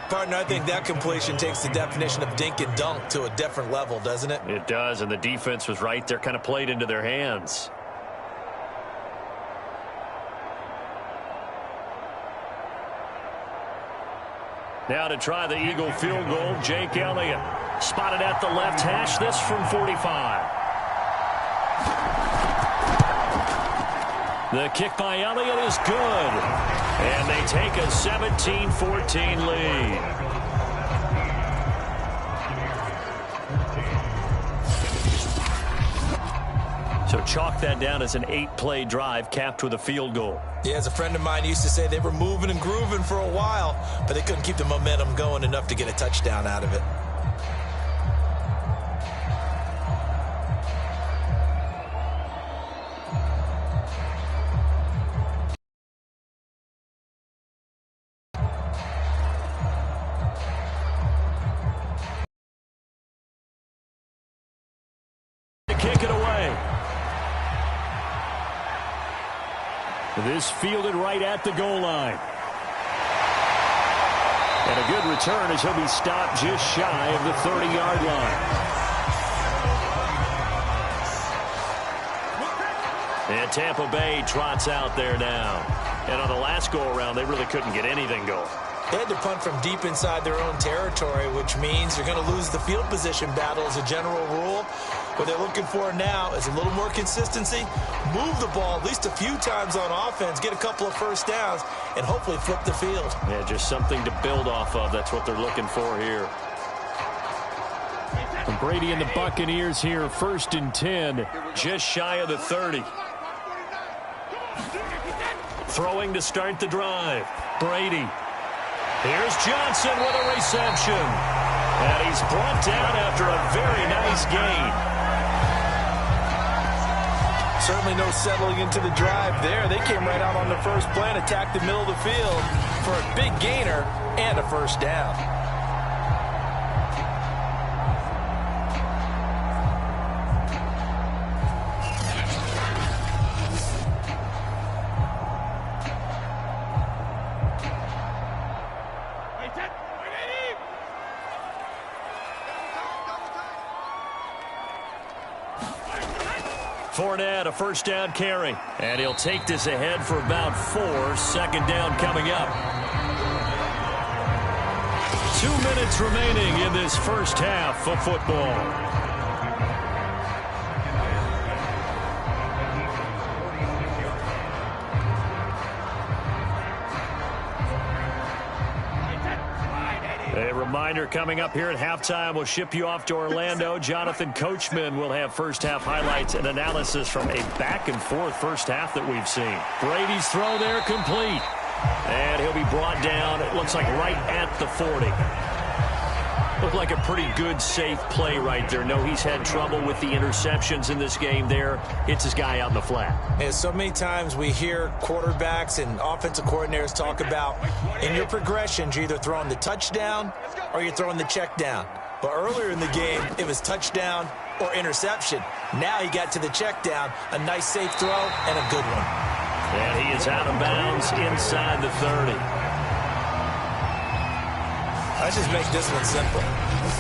Partner, I think that completion takes the definition of dink and dunk to a different level, doesn't it? It does, and the defense was right there, kind of played into their hands. Now to try the Eagle field goal, Jake Elliott. Spotted at the left hash, this from 45. The kick by Elliott is good. And they take a 17-14 lead. So chalk that down as an 8-play drive capped with a field goal. Yeah, as a friend of mine used to say, they were moving and grooving for a while, but they couldn't keep the momentum going enough to get a touchdown out of it. Kick it away. This fielded right at the goal line. And a good return as he'll be stopped just shy of the 30-yard line. And Tampa Bay trots out there now. And on the last go-around, they really couldn't get anything going. They had to punt from deep inside their own territory, which means you're going to lose the field position battle as a general rule. What they're looking for now is a little more consistency, move the ball at least a few times on offense, get a couple of first downs, and hopefully flip the field. Yeah, just something to build off of. That's what they're looking for here. And Brady and the Buccaneers here, 1st and 10, just shy of the 30. Throwing to start the drive. Brady. Here's Johnson with a reception. And he's brought down after a very nice gain. Certainly no settling into the drive there. They came right out on the first play and attacked the middle of the field for a big gainer and a first down. Fournette, a first down carry. And he'll take this ahead for about 4. Second down coming up. 2 minutes remaining in this first half of football. A reminder coming up here at halftime. We'll ship you off to Orlando. Jonathan Coachman will have first-half highlights and analysis from a back-and-forth first half that we've seen. Brady's throw there complete. And he'll be brought down, it looks like right at the 40. Looked like a pretty good, safe play right there. No, he's had trouble with the interceptions in this game there. Hits his guy out in the flat. And so many times we hear quarterbacks and offensive coordinators talk about in your progressions, you're either throwing the touchdown or you're throwing the check down. But earlier in the game, it was touchdown or interception. Now he got to the check down, a nice safe throw and a good one. And he is out of bounds inside the 30. Let's just make this one simple.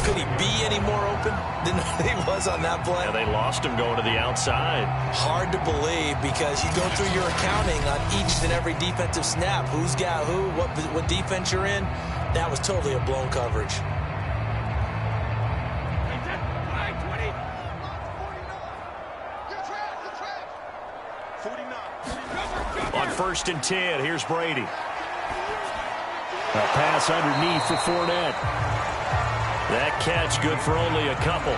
Could he be any more open than he was on that play? Yeah, they lost him going to the outside. Hard to believe because you go through your accounting on each and every defensive snap. Who's got who, what defense you're in. That was totally a blown coverage. On 1st and 10, here's Brady. A pass underneath for Fournette. That catch good for only a couple.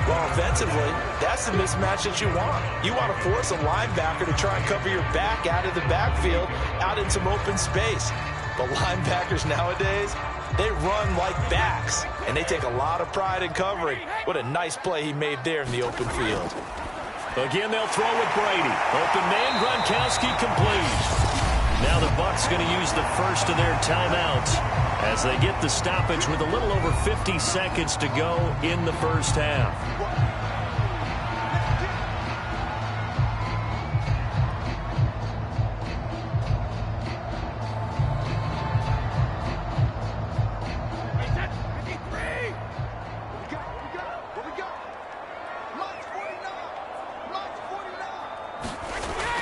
Well, offensively, that's the mismatch that you want. You want to force a linebacker to try and cover your back out of the backfield, out in some open space. But linebackers nowadays, they run like backs, and they take a lot of pride in covering. What a nice play he made there in the open field. Again, they'll throw with Brady. Open man, Gronkowski complete. Now the Bucs going to use the first of their timeouts as they get the stoppage with a little over 50 seconds to go in the first half.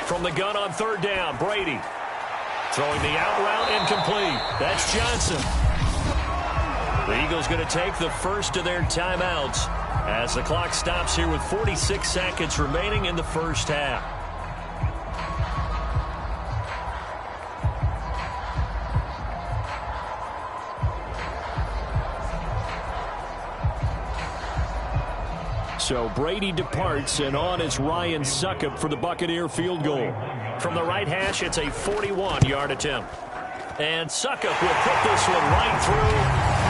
From the gun on 3rd down, Brady. Throwing the out route incomplete. That's Johnson. The Eagles going to take the first of their timeouts as the clock stops here with 46 seconds remaining in the first half. So Brady departs, and on is Ryan Succop for the Buccaneer field goal. From the right hash, it's a 41-yard attempt. And Succop will put this one right through,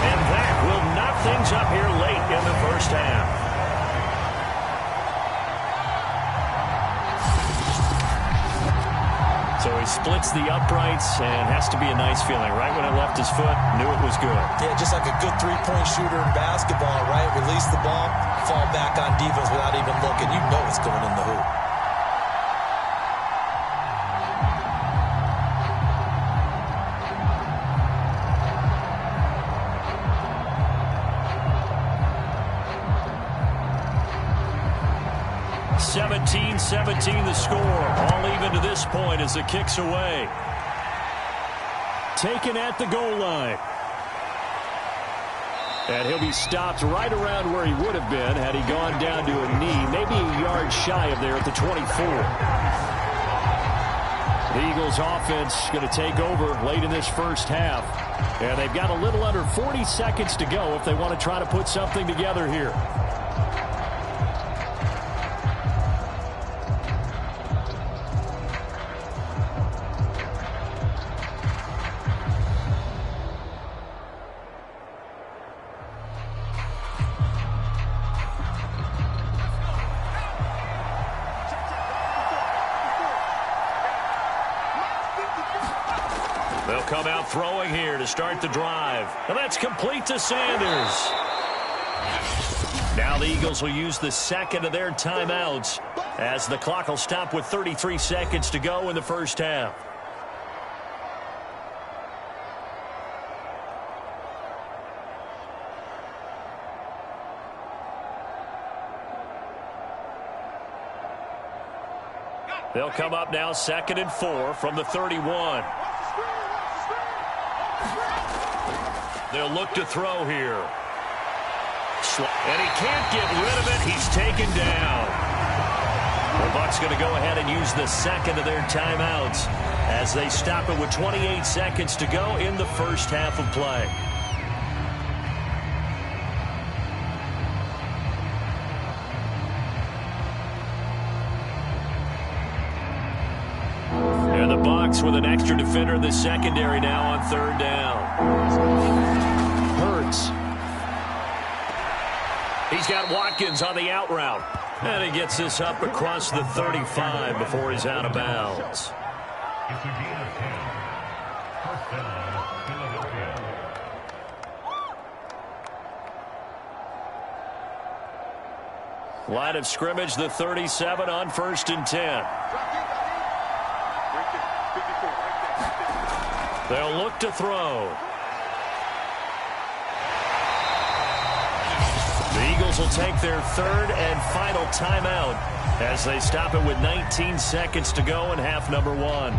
and that will knock things up here late in the first half. So he splits the uprights, and has to be a nice feeling. Right when it left his foot, knew it was good. Yeah, just like a good three-point shooter in basketball, right? Release the ball, fall back on defense without even looking. You know it's going in the hoop. (17-17) the score. All even to this point as the kick's away. Taken at the goal line. And he'll be stopped right around where he would have been had he gone down to a knee, maybe a yard shy of there at the 24. The Eagles offense going to take over late in this first half. And they've got a little under 40 seconds to go if they want to try to put something together here. They'll come out throwing here to start the drive. And that's complete to Sanders. Now the Eagles will use the second of their timeouts as the clock will stop with 33 seconds to go in the first half. They'll come up now 2nd and 4 from the 31. They'll look to throw here. And he can't get rid of it. He's taken down. The Bucs going to go ahead and use the second of their timeouts as they stop it with 28 seconds to go in the first half of play. And the Bucs with an extra defender in the secondary now on third down. Hurts. He's got Watkins on the out route. And he gets this up across the 35 before he's out of bounds. It's a gain of 10. First down, Philadelphia. Line of scrimmage, the 37 on 1st and 10. They'll look to throw. The Eagles will take their third and final timeout as they stop it with 19 seconds to go in half number 1.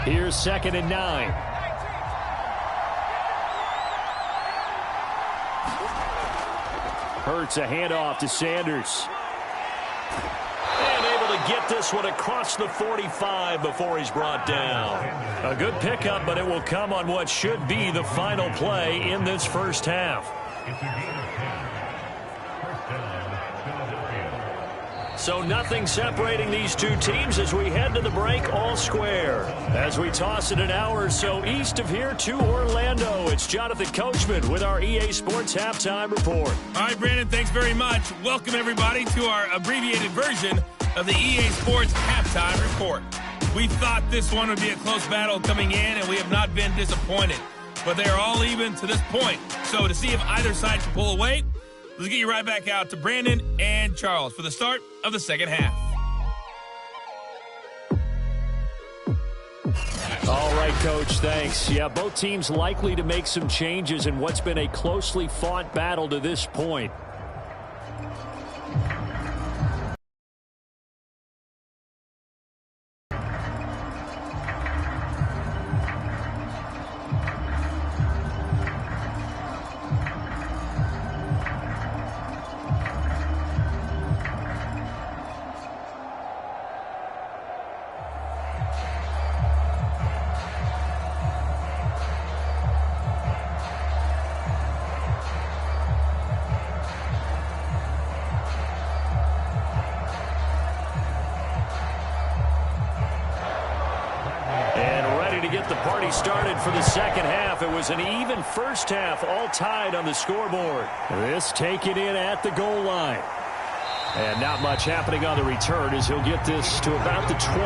Here's 2nd and 9. Hurts a handoff to Sanders. And able to get this one across the 45 before he's brought down. A good pickup, but it will come on what should be the final play in this first half. It's a gain of 10. First down, Philadelphia. So nothing separating these two teams as we head to the break all square. As we toss it an hour or so east of here to Orlando, it's Jonathan Coachman with our EA Sports Halftime Report. All right, Brandon, thanks very much. Welcome, everybody, to our abbreviated version of the EA Sports Halftime Report. We thought this one would be a close battle coming in, and we have not been disappointed. But they are all even to this point. So to see if either side can pull away, let's get you right back out to Brandon and Charles for the start of the second half. All right, Coach, thanks. Yeah, both teams likely to make some changes in what's been a closely fought battle to this point. Started for the second half. It was an even first half, all tied on the scoreboard. This taken in at the goal line. And not much happening on the return as he'll get this to about the 23.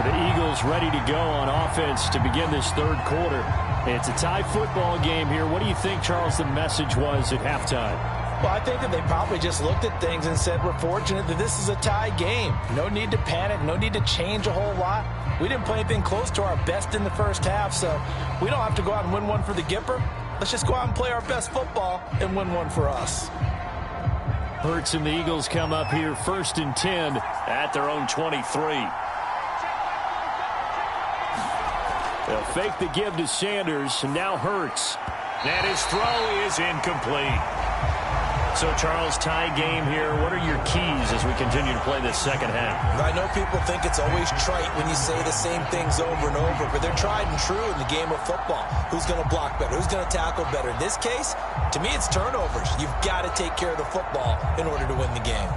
The Eagles ready to go on offense to begin this third quarter. It's a tie football game here. What do you think, Charles, the message was at halftime? Well, I think that they probably just looked at things and said, we're fortunate that this is a tie game. No need to panic, no need to change a whole lot. We didn't play anything close to our best in the first half, so we don't have to go out and win one for the Gipper. Let's just go out and play our best football and win one for us. Hurts and the Eagles come up here 1st and 10 at their own 23. They'll fake the give to Sanders, and now Hurts. And his throw is incomplete. So, Charles, tie game here. What are your keys as we continue to play this second half? I know people think it's always trite when you say the same things over and over, but they're tried and true in the game of football. Who's going to block better? Who's going to tackle better? In this case, to me, it's turnovers. You've got to take care of the football in order to win the game.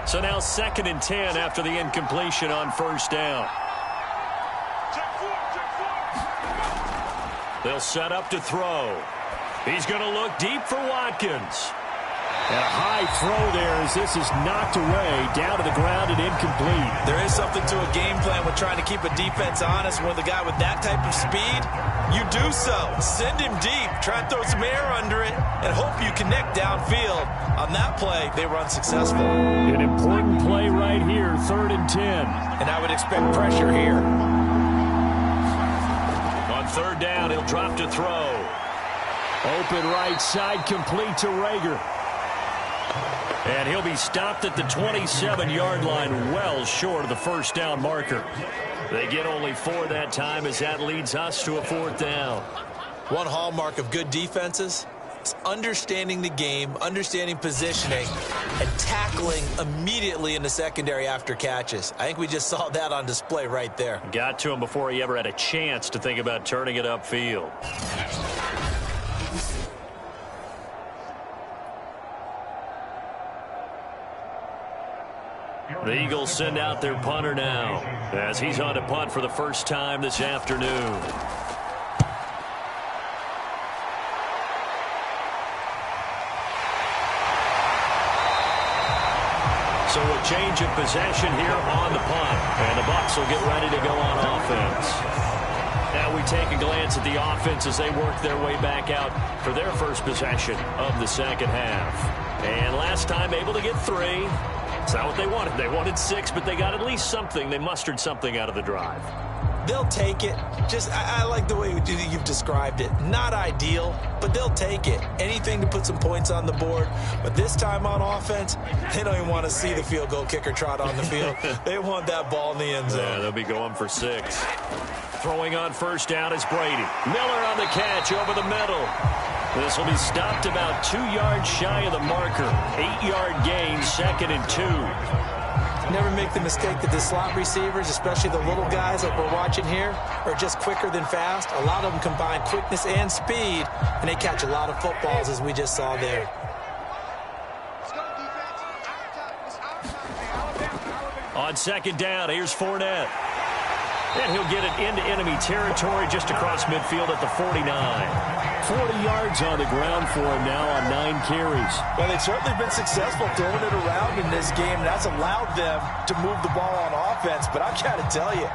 So now 2nd and 10 after the incompletion on first down. They'll set up to throw. He's going to look deep for Watkins. And a high throw there as this is knocked away, down to the ground and incomplete. There is something to a game plan with trying to keep a defense honest. With a guy with that type of speed, you do so. Send him deep, try and throw some air under it, and hope you connect downfield. On that play, they were unsuccessful. An important play right here, 3rd and 10. And I would expect pressure here. On 3rd down, he'll drop to throw. Open right side, complete to Rager. And he'll be stopped at the 27-yard line, well short of the 1st down marker. They get only 4 that time as that leads us to a 4th down. One hallmark of good defenses is understanding the game, understanding positioning, and tackling immediately in the secondary after catches. I think we just saw that on display right there. Got to him before he ever had a chance to think about turning it upfield. The Eagles send out their punter now as he's on to punt for the first time this afternoon. So a change of possession here on the punt, and the Bucs will get ready to go on offense. Now we take a glance at the offense as they work their way back out for their first possession of the second half. And last time able to get 3. It's not what they wanted. They wanted 6, but they got at least something. They mustered something out of the drive. They'll take it. I like the way you've described it. Not ideal, but they'll take it. Anything to put some points on the board. But this time on offense, they don't even want to see the field goal kicker trot on the field. They want that ball in the end zone. Yeah, they'll be going for 6. Throwing on 1st down is Brady. Miller on the catch over the middle. This will be stopped about 2 yards shy of the marker. 8-yard gain, 2nd and 2. Never make the mistake that the slot receivers, especially the little guys like we're watching here, are just quicker than fast. A lot of them combine quickness and speed, and they catch a lot of footballs, as we just saw there. On 2nd down, here's Fournette. And he'll get it into enemy territory just across midfield at the 49. 40 yards on the ground for him now on 9 carries. Well, they've certainly been successful throwing it around in this game. That's allowed them to move the ball on offense. But I've got to tell you,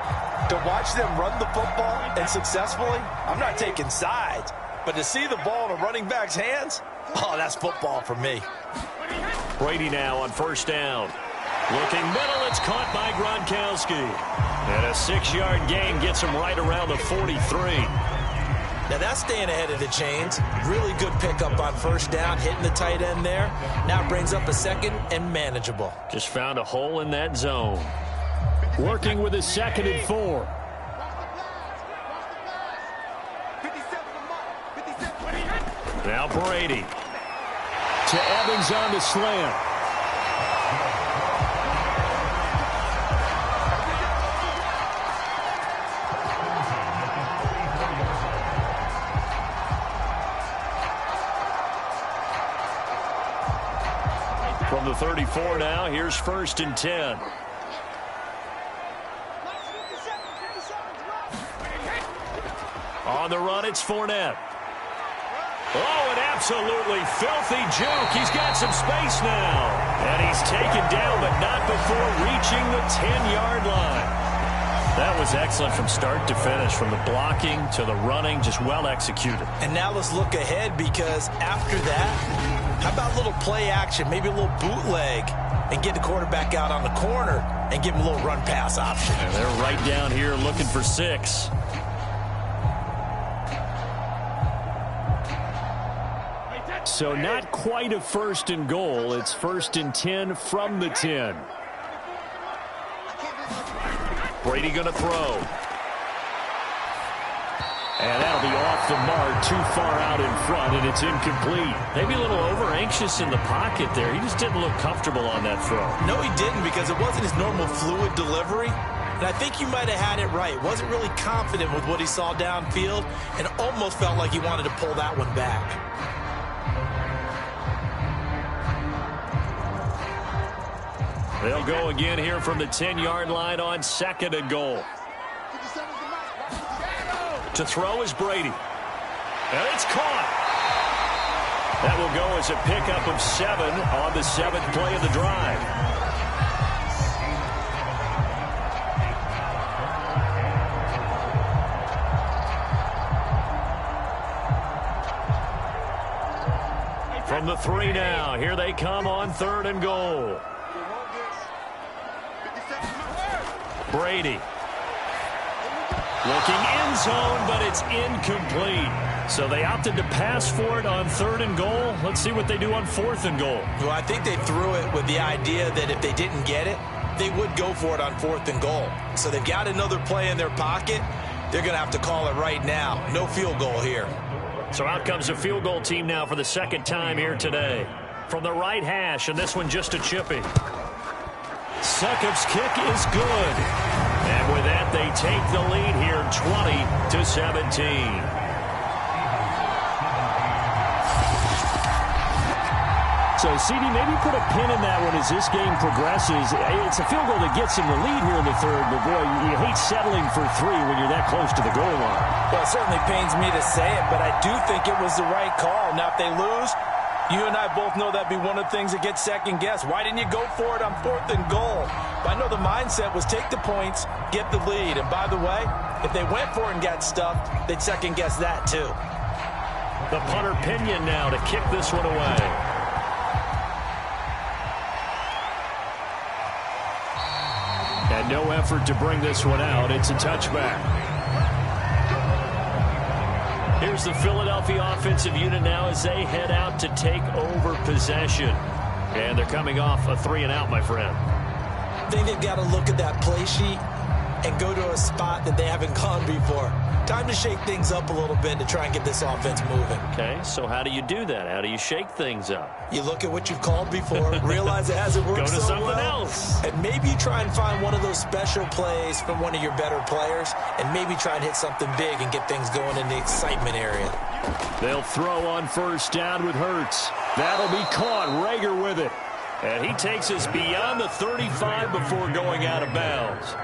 to watch them run the football and successfully, I'm not taking sides. But to see the ball in a running back's hands, oh, that's football for me. Brady now on 1st down. Looking middle, it's caught by Gronkowski. And a 6-yard gain gets him right around the 43. Now that's staying ahead of the chains. Really good pickup on 1st down, hitting the tight end there. Now brings up a 2nd and manageable. Just found a hole in that zone. Working with a 2nd and 4. Now Brady. To Evans on the slant. From the 34 now, here's 1st and 10. On the run, it's Fournette. Oh, an absolutely filthy juke. He's got some space now. And he's taken down, but not before reaching the 10-yard line. That was excellent from start to finish, from the blocking to the running, just well executed. And now let's look ahead, because after that, how about a little play action, maybe a little bootleg, and get the quarterback out on the corner and give him a little run pass option. And they're right down here looking for 6. So not quite a 1st and goal. It's 1st and 10 from the 10. Brady going to throw. And that'll be off the mark, too far out in front, and it's incomplete. Maybe a little over-anxious in the pocket there. He just didn't look comfortable on that throw. No, he didn't, because it wasn't his normal fluid delivery. And I think you might have had it right. Wasn't really confident with what he saw downfield, and almost felt like he wanted to pull that one back. They'll go again here from the 10-yard line on 2nd and goal. To throw is Brady. And it's caught. That will go as a pickup of 7 on the 7th play of the drive. From the 3 now, here they come on 3rd and goal. Brady. Looking end zone, but it's incomplete. So they opted to pass for it on 3rd and goal. Let's see what they do on 4th and goal. Well, I think they threw it with the idea that if they didn't get it, they would go for it on 4th and goal. So they've got another play in their pocket. They're going to have to call it right now. No field goal here. So out comes a field goal team now for the 2nd time here today. From the right hash, and this one just a chippy. Sukup's kick is good. And with that, they take the lead here 20-17. So, CD, maybe put a pin in that one as this game progresses. It's a field goal that gets them the lead here in the 3rd, but, boy, you hate settling for 3 when you're that close to the goal line. Well, it certainly pains me to say it, but I do think it was the right call. Now, if they lose, you and I both know that'd be one of the things that gets second-guessed. Why didn't you go for it on 4th and goal? But I know the mindset was take the points, get the lead. And, by the way, if they went for it and got stuffed, they'd second-guess that, too. The punter Pinion now to kick this one away. And no effort to bring this one out. It's a touchback. Here's the Philadelphia offensive unit now as they head out to take over possession. And they're coming off a 3-and-out, my friend. I think they've got to look at that play sheet and go to a spot that they haven't gone before. Time to shake things up a little bit to try and get this offense moving. Okay, so how do you do that? How do you shake things up? You look at what you've called before, realize it hasn't worked Go to so something well, else. and maybe you try and find one of those special plays from one of your better players, and maybe try and hit something big and get things going in the excitement area. They'll throw on 1st down with Hurts. That'll be caught. Rager with it. And he takes us beyond the 35 before going out of bounds.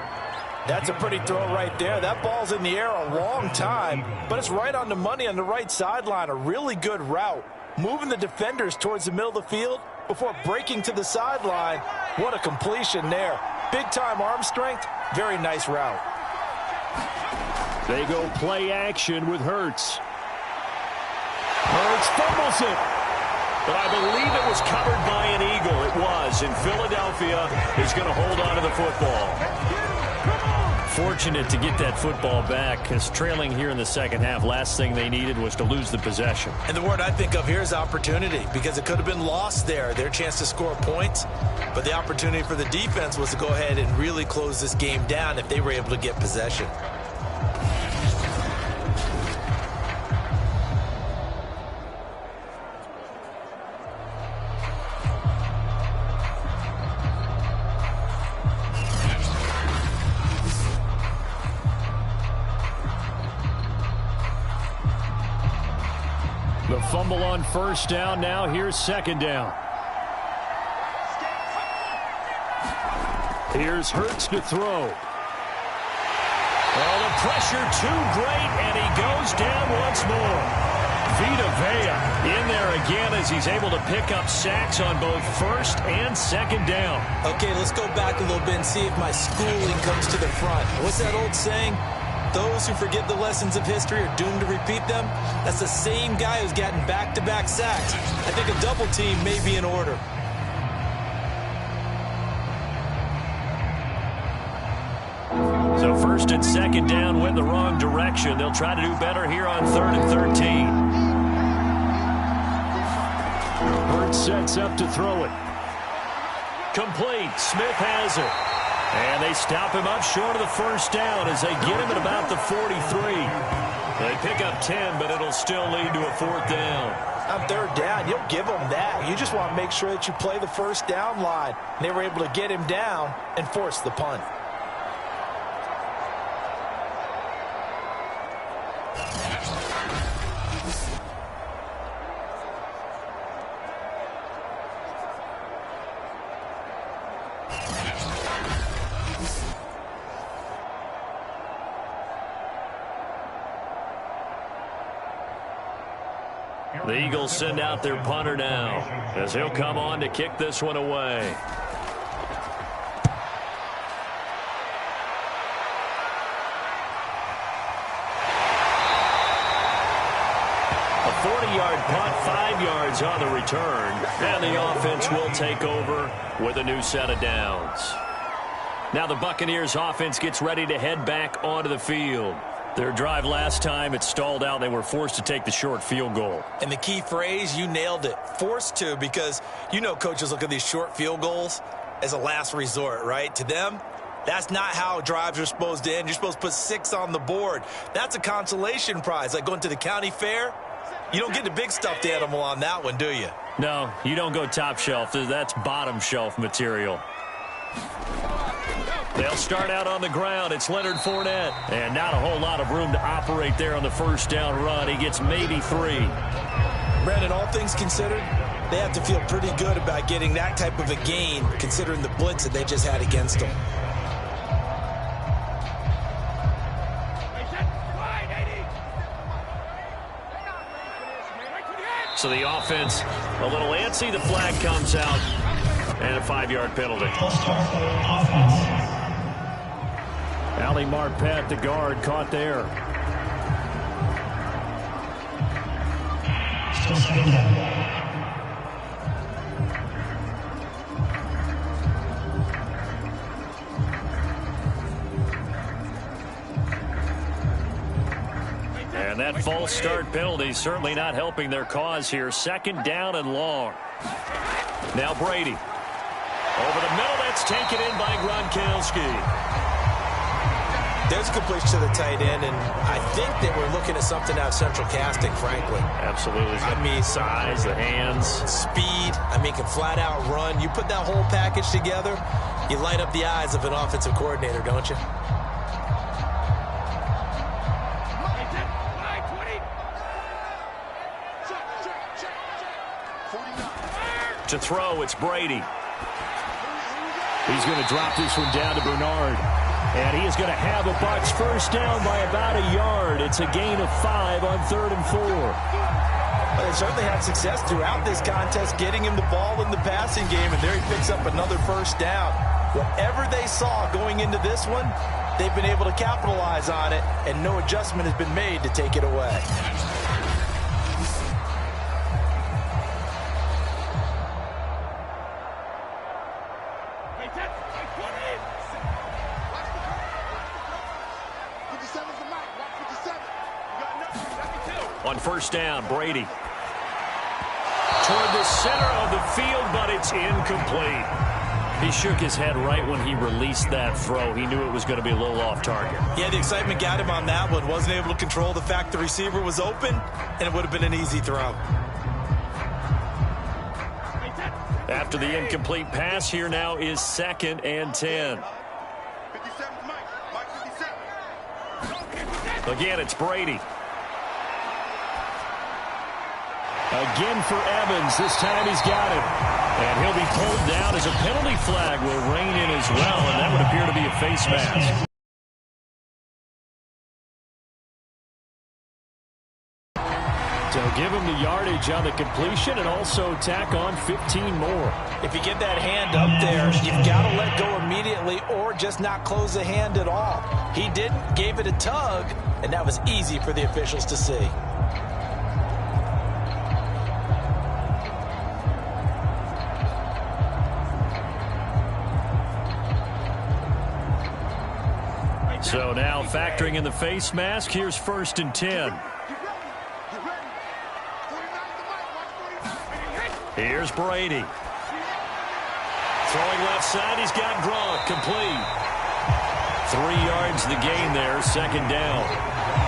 That's a pretty throw right there. That ball's in the air a long time, but it's right on the money on the right sideline. A really good route. Moving the defenders towards the middle of the field before breaking to the sideline. What a completion there. Big-time arm strength. Very nice route. They go play action with Hurts. Hurts fumbles it. But I believe it was covered by an Eagle. It was. And Philadelphia is going to hold on to the football. Fortunate to get that football back because trailing here in the 2nd half, last thing they needed was to lose the possession. And the word I think of here is opportunity, because it could have been lost there, their chance to score points. But the opportunity for the defense was to go ahead and really close this game down if they were able to get possession. The fumble on 1st down. Now here's 2nd down. Here's Hurts to throw. Well, the pressure too great, and he goes down once more. Vita Vea in there again as he's able to pick up sacks on both 1st and 2nd down. Okay, let's go back a little bit and see if my schooling comes to the front. What's that old saying? Those who forget the lessons of history are doomed to repeat them. That's the same guy who's gotten back-to-back sacks. I think a double team may be in order. So 1st and 2nd down went the wrong direction. They'll try to do better here on 3rd and 13. Hurts sets up to throw it. Complete. Smith has it. And they stop him up short of the 1st down as they get him at about the 43. They pick up 10, but it'll still lead to a 4th down. On 3rd down, you'll give them that. You just want to make sure that you play the 1st down line. They were able to get him down and force the punt. The Eagles send out their punter now as he'll come on to kick this one away. A 40-yard punt, 5 yards on the return, and the offense will take over with a new set of downs. Now the Buccaneers offense gets ready to head back onto the field. Their drive last time, it stalled out. They were forced to take the short field goal. And the key phrase, you nailed it, forced to, because you know coaches look at these short field goals as a last resort, right? To them, that's not how drives are supposed to end. You're supposed to put 6 on the board. That's a consolation prize, like going to the county fair. You don't get the big stuffed animal on that one, do you? No, you don't go top shelf. That's bottom shelf material. They'll start out on the ground. It's Leonard Fournette. And not a whole lot of room to operate there on the first down run. He gets maybe 3. Brandon, all things considered, they have to feel pretty good about getting that type of a gain, considering the blitz that they just had against them. So the offense a little antsy. The flag comes out. And a 5-yard penalty. Ali Marpet, the guard, caught there. And that false start penalty certainly not helping their cause here. 2nd down and long. Now Brady. Over the middle, that's taken in by Gronkowski. There's a completion to the tight end, and I think that we're looking at something out of central casting, frankly. Absolutely. I mean, size, the hands. Speed. I mean, can flat out run. You put that whole package together, you light up the eyes of an offensive coordinator, don't you? To throw, it's Brady. He's going to drop this one down to Bernard. And he is going to have a Bucs first down by about a yard. It's a gain of 5 on 3rd and 4. Well, they certainly had success throughout this contest getting him the ball in the passing game, and there he picks up another first down. Whatever they saw going into this one, they've been able to capitalize on it, and no adjustment has been made to take it away. On first down, Brady. Toward the center of the field, but it's incomplete. He shook his head right when he released that throw. He knew it was going to be a little off target. Yeah, the excitement got him on that one. Wasn't able to control the fact the receiver was open, and it would have been an easy throw. After the incomplete pass, here now is 2nd and 10. Again, it's Brady. Again for Evans. This time he's got it. And he'll be pulled down as a penalty flag will rein in as well, and that would appear to be a face mask. So give him the yardage on the completion and also tack on 15 more. If you get that hand up there, you've got to let go immediately or just not close the hand at all. He didn't, gave it a tug, and that was easy for the officials to see. So now factoring in the face mask, here's 1st and 10. Here's Brady. Throwing left side, he's got Gronk, complete. 3 yards the gain there, 2nd down.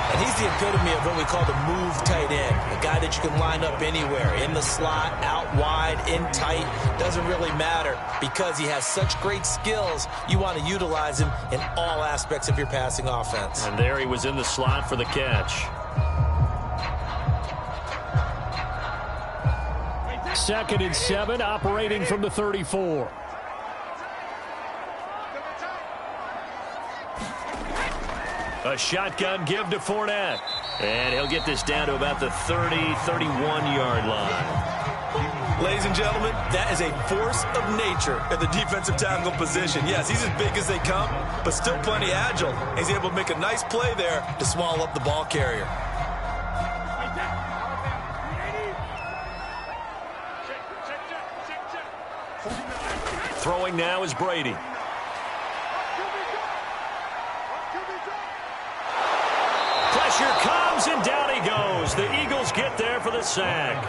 And he's the epitome of what we call the move tight end. A guy that you can line up anywhere, in the slot, out wide, in tight. Doesn't really matter because he has such great skills. You want to utilize him in all aspects of your passing offense. And there he was in the slot for the catch. 2nd and 7, operating from the 34. A shotgun give to Fournette. And he'll get this down to about the 30, 31-yard line. Ladies and gentlemen, that is a force of nature at the defensive tackle position. Yes, he's as big as they come, but still plenty agile. He's able to make a nice play there to swallow up the ball carrier. Throwing now is Brady. Pressure comes, and down he goes. The Eagles get there for the sack.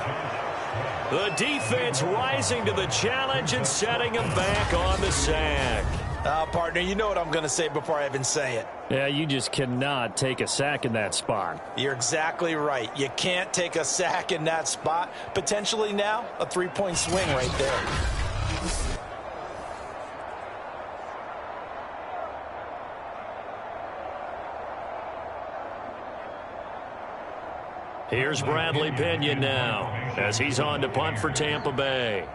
The defense rising to the challenge and setting him back on the sack. Partner, you know what I'm going to say before I even say it. Yeah, you just cannot take a sack in that spot. You're exactly right. You can't take a sack in that spot. Potentially now, a 3-point swing right there. Here's Bradley Pinion now as he's on to punt for Tampa Bay.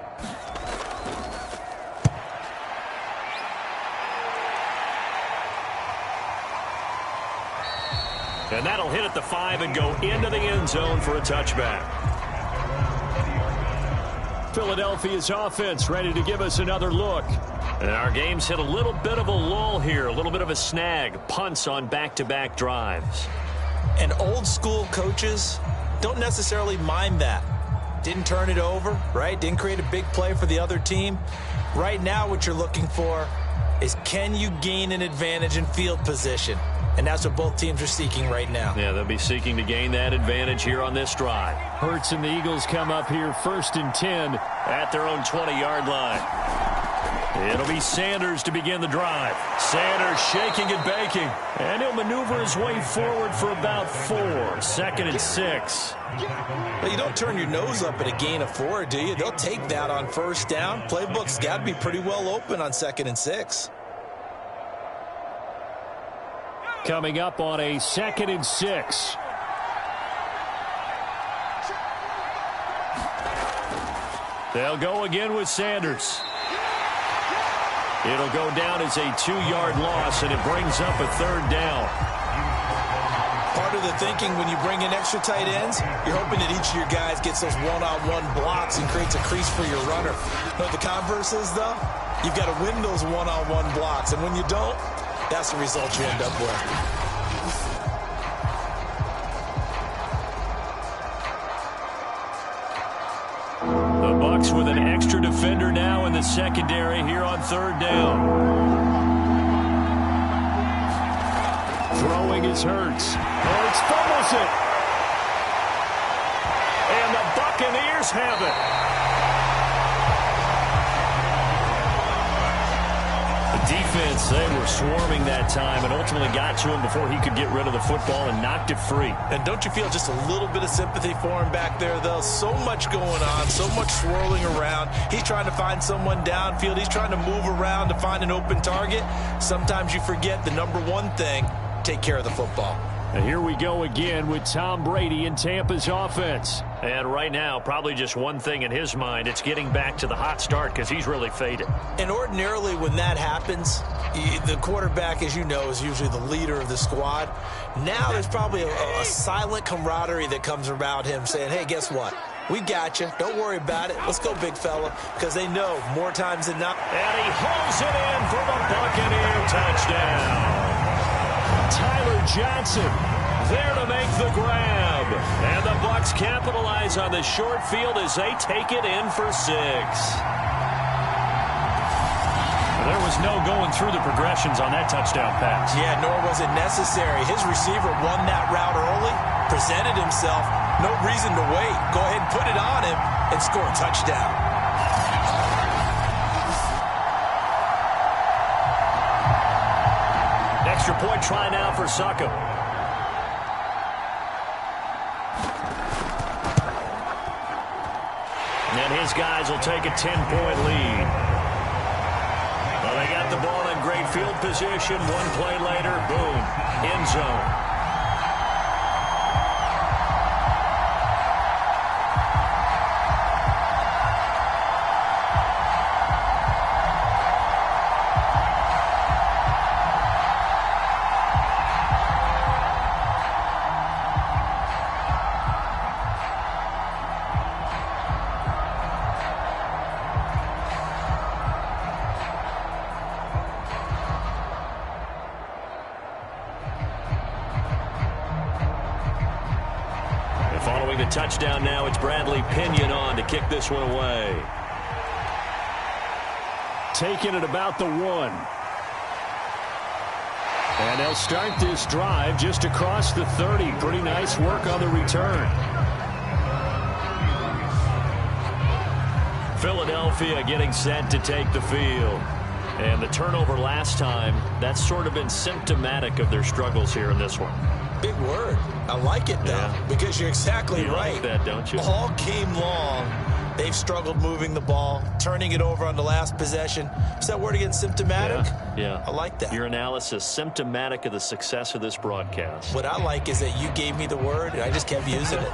And that'll hit at the 5 and go into the end zone for a touchback. Philadelphia's offense ready to give us another look. And our game's hit a little bit of a lull here, a little bit of a snag. Punts on back-to-back drives. And old school coaches don't necessarily mind that. Didn't turn it over, right? Didn't create a big play for the other team. Right now what you're looking for is, can you gain an advantage in field position? And that's what both teams are seeking right now. Yeah, they'll be seeking to gain that advantage here on this drive. Hurts and the Eagles come up here 1st and 10 at their own 20-yard line. It'll be Sanders to begin the drive. Sanders shaking and baking. And he'll maneuver his way forward for about 4. 2nd and 6. Well, you don't turn your nose up at a gain of 4, do you? They'll take that on 1st down. Playbook's got to be pretty well open on 2nd and 6. Coming up on a 2nd and 6. They'll go again with Sanders. It'll go down as a 2-yard loss, and it brings up a 3rd down. Part of the thinking when you bring in extra tight ends, you're hoping that each of your guys gets those one-on-one blocks and creates a crease for your runner. But the converse is, though, you've got to win those one-on-one blocks. And when you don't, that's the result you end up with. The Bucs with an extra defender now in the secondary here on 3rd down. Throwing is Hurts. Hurts fumbles it. And the Buccaneers have it. The defense, they were swarming that time and ultimately got to him before he could get rid of the football and knocked it free. And don't you feel just a little bit of sympathy for him back there, though? So much going on, so much swirling around. He's trying to find someone downfield. He's trying to move around to find an open target. Sometimes you forget the number one thing: take care of the football. And here we go again with Tom Brady in Tampa's offense. And right now, probably just one thing in his mind. It's getting back to the hot start because he's really faded. And ordinarily when that happens, the quarterback, as you know, is usually the leader of the squad. Now there's probably a silent camaraderie that comes around him saying, hey, guess what? We got you. Don't worry about it. Let's go, big fella. Because they know more times than not. And he holds it in for the Buccaneer touchdown. Tyler Johnson there to make the grab. And the Bucs capitalize on the short field as they take it in for 6. There was no going through the progressions on that touchdown pass. Yeah, nor was it necessary. His receiver won that route early, presented himself. No reason to wait. Go ahead and put it on him and score a touchdown. Extra point try now for Saka. And his guys will take a 10-point lead. Well, they got the ball in great field position. One play later, boom, end zone. a touchdown now. It's Bradley Pinion on to kick this one away. Taking it about the 1. And they'll start this drive just across the 30. Pretty nice work on the return. Philadelphia getting set to take the field. And the turnover last time, that's sort of been symptomatic of their struggles here in this one. Big word. I like it, though, because you're exactly right. Like that, don't you? All game long, they've struggled moving the ball, turning it over on the last possession. Is that word again, symptomatic? Yeah. I like that. Your analysis, symptomatic of the success of this broadcast. What I like is that you gave me the word, and I just kept using it.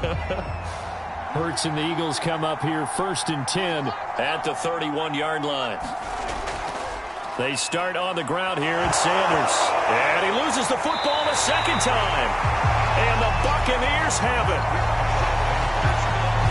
Hurts and the Eagles come up here 1st and 10 at the 31-yard line. They start on the ground here at Sanders. And he loses the football a second time. And the Buccaneers have it.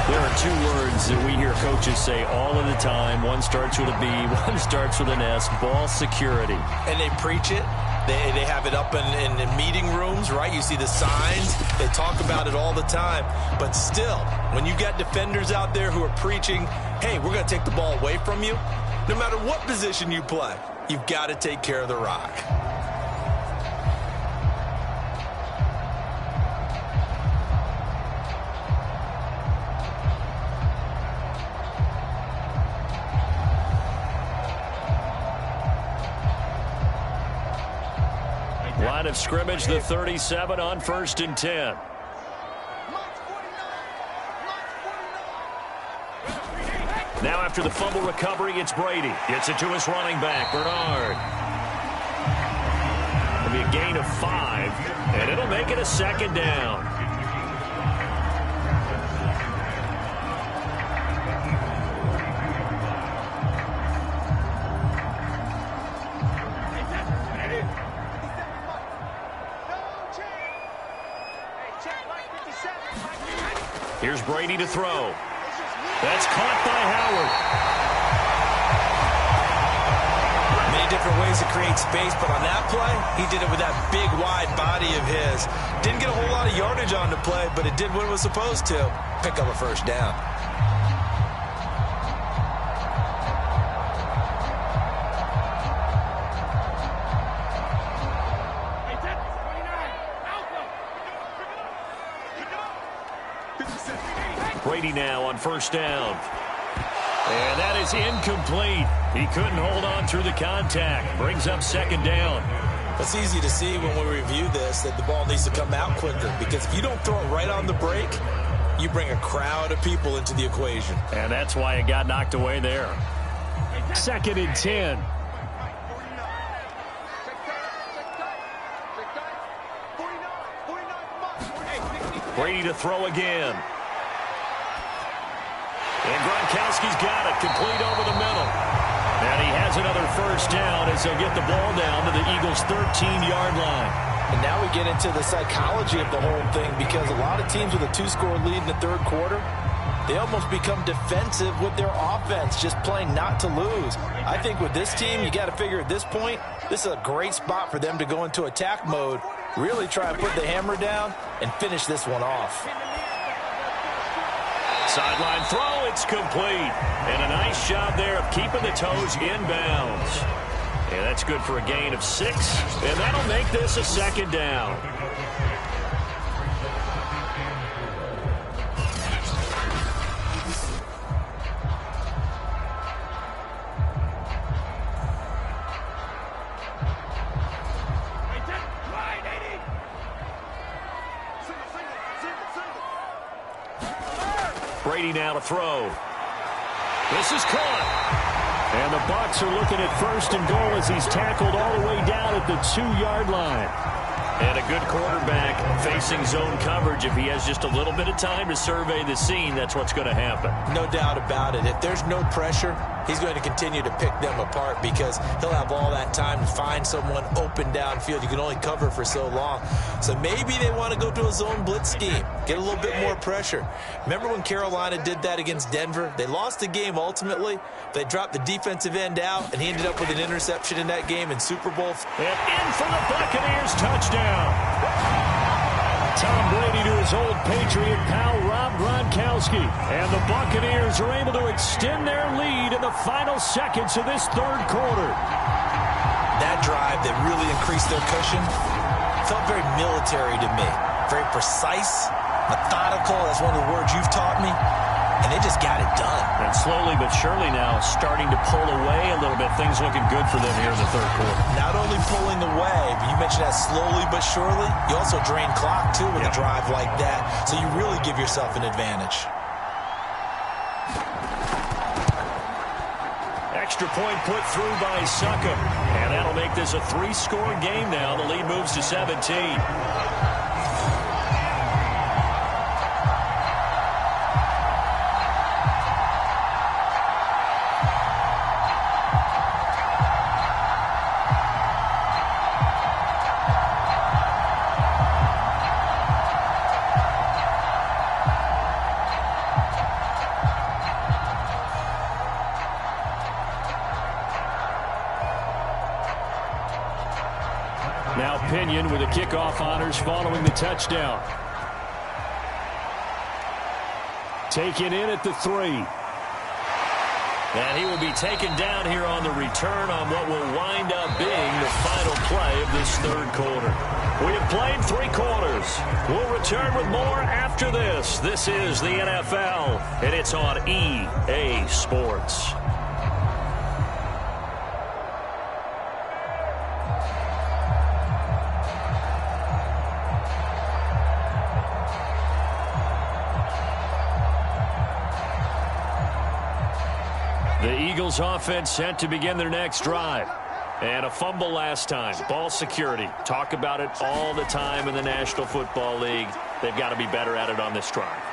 There are 2 words that we hear coaches say all of the time. One starts with a B, one starts with an S. Ball security. And they preach it. They have it up in meeting rooms, right? You see the signs. They talk about it all the time. But still, when you got defenders out there who are preaching, hey, we're going to take the ball away from you, no matter what position you play, you've got to take care of the rock. Line of scrimmage, the 37 on 1st and 10. Now after the fumble recovery, it's Brady. Gets it to his running back, Bernard. It'll be a gain of 5, and it'll make it a 2nd down. Here's Brady to throw. That's caught by Howard. Many different ways to create space, but on that play, he did it with that big, wide body of his. Didn't get a whole lot of yardage on the play, but it did what it was supposed to. Pick up a 1st down. Brady now on 1st down. And that is incomplete. He couldn't hold on through the contact. Brings up 2nd down. It's easy to see when we review this that the ball needs to come out quicker, because if you don't throw it right on the break, you bring a crowd of people into the equation. And that's why it got knocked away there. 2nd and 10. Brady to throw again. And Gronkowski's got it, complete over the middle. And he has another 1st down as they'll get the ball down to the Eagles' 13-yard line. And now we get into the psychology of the whole thing, because a lot of teams with a 2-score lead in the 3rd quarter, they almost become defensive with their offense, just playing not to lose. I think with this team, you got to figure at this point, this is a great spot for them to go into attack mode, really try and put the hammer down and finish this one off. Sideline throw, it's complete. And a nice job there of keeping the toes inbounds. And that's good for a gain of 6. And that'll make this a 2nd down. Brady now to throw. This is caught. And the Bucs are looking at 1st and goal as he's tackled all the way down at the 2-yard line. And a good quarterback facing zone coverage. If he has just a little bit of time to survey the scene, that's what's going to happen. No doubt about it. If there's no pressure, he's going to continue to pick them apart, because he'll have all that time to find someone open downfield. You can only cover for so long. So maybe they want to go to a zone blitz scheme, get a little bit more pressure. Remember when Carolina did that against Denver? They lost the game ultimately. They dropped the defensive end out, and he ended up with an interception in that game in Super Bowl. And in for the Buccaneers touchdown. Tom Brady to his old Patriot pal Rob Gronkowski. And the Buccaneers are able to extend their lead in the final seconds of this third quarter. That drive that really increased their cushion felt very military to me. Very precise, methodical. That's one of the words you've taught me. And they just got it done. And slowly but surely now starting to pull away a little bit. Things looking good for them here in the third quarter. Not only pulling away, but you mentioned that slowly but surely. You also drain clock, too, with a drive like that. So you really give yourself an advantage. Extra point put through by Succop. And that'll make this a 3-score game now. The lead moves to 17. Now Pinion with the kickoff honors following the touchdown. Taken in at the 3. And he will be taken down here on the return on what will wind up being the final play of this third quarter. We have played 3 quarters. We'll return with more after this. This is the NFL, and it's on EA Sports. The Eagles offense set to begin their next drive. And a fumble last time. Ball security. Talk about it all the time in the National Football League. They've got to be better at it on this drive.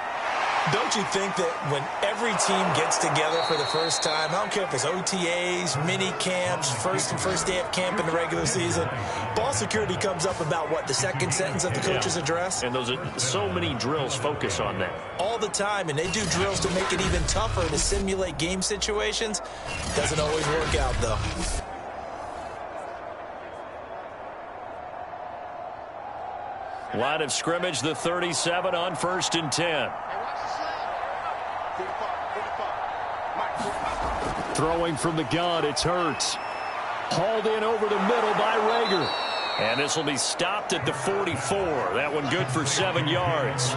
Don't you think that when every team gets together for the first time, I don't care if it's OTAs, mini camps, first day of camp in the regular season, ball security comes up about, what, the second sentence of the coach's address? And those are so many drills focus on that. All the time, and they do drills to make it even tougher to simulate game situations. Doesn't always work out, though. Line of scrimmage, the 37 on 1st and 10. Throwing from the gun, it's Hurts. Hauled in over the middle by Rager. And this will be stopped at the 44. That one good for 7 yards.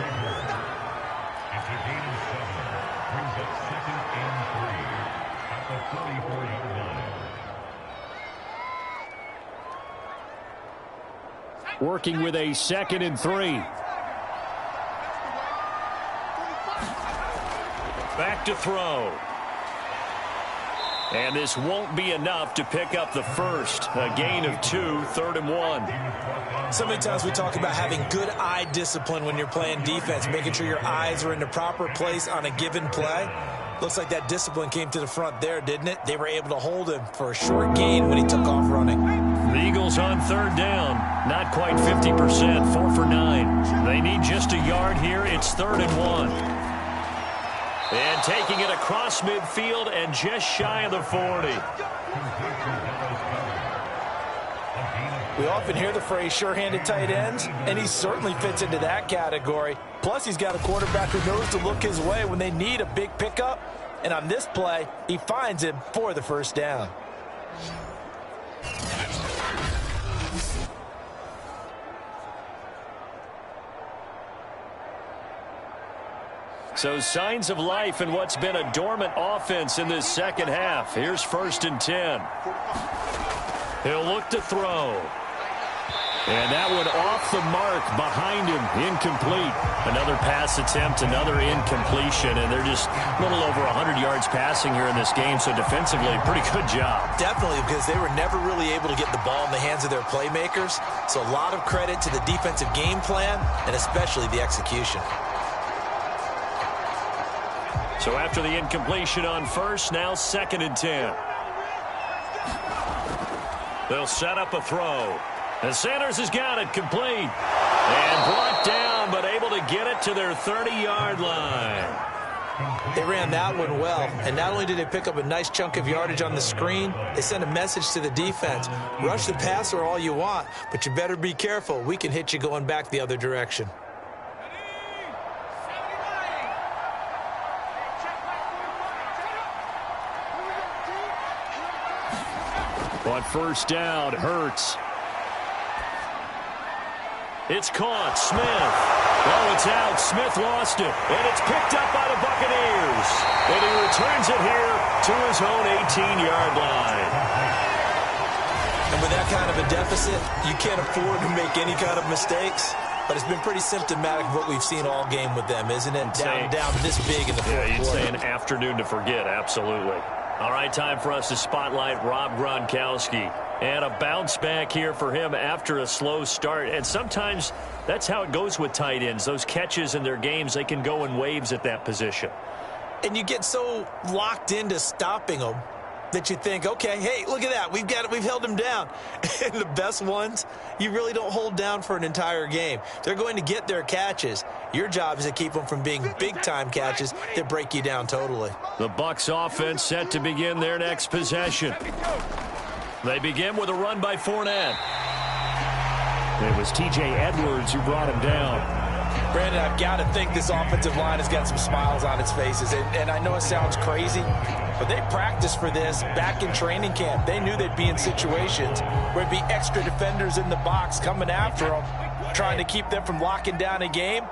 Working with a 2nd and 3. Back to throw. And this won't be enough to pick up the first. A gain of 2, 3rd and 1. So many times we talk about having good eye discipline when you're playing defense, making sure your eyes are in the proper place on a given play. Looks like that discipline came to the front there, didn't it? They were able to hold him for a short gain when he took off running. The Eagles on 3rd down. Not quite 50%, 4 for 9. They need just a yard here. It's 3rd and 1. And taking it across midfield and just shy of the 40. We often hear the phrase sure-handed tight ends, and he certainly fits into that category. Plus, he's got a quarterback who knows to look his way when they need a big pickup. And on this play, he finds him for the first down. So signs of life in what's been a dormant offense in this second half. Here's 1st and 10. He'll look to throw. And that one off the mark behind him. Incomplete. Another pass attempt, another incompletion. And they're just a little over 100 yards passing here in this game. So defensively, pretty good job. Definitely, because they were never really able to get the ball in the hands of their playmakers. So a lot of credit to the defensive game plan and especially the execution. So after the incompletion on first, now 2nd and 10. They'll set up a throw. And Sanders has got it complete. And brought down, but able to get it to their 30-yard line. They ran that one well. And not only did they pick up a nice chunk of yardage on the screen, they sent a message to the defense. Rush the passer all you want, but you better be careful. We can hit you going back the other direction. On first down, Hurts. It's caught. Smith. Oh, it's out. Smith lost it. And it's picked up by the Buccaneers. And he returns it here to his own 18-yard line. And with that kind of a deficit, you can't afford to make any kind of mistakes. But it's been pretty symptomatic of what we've seen all game with them, isn't it? Down this big in the fourth quarter. You'd say an afternoon to forget, absolutely. All right, time for us to spotlight Rob Gronkowski. And a bounce back here for him after a slow start. And sometimes that's how it goes with tight ends. Those catches in their games, they can go in waves at that position. And you get so locked into stopping them that you think, okay, hey, look at that. We've held him down. And the best ones, you really don't hold down for an entire game. They're going to get their catches. Your job is to keep them from being big-time catches that break you down totally. The Bucs offense set to begin their next possession. They begin with a run by Fournette. It was T.J. Edwards who brought him down. Brandon, I've got to think this offensive line has got some smiles on its faces. And I know it sounds crazy, but they practiced for this back in training camp. They knew they'd be in situations where it'd be extra defenders in the box coming after them, trying to keep them from locking down a game.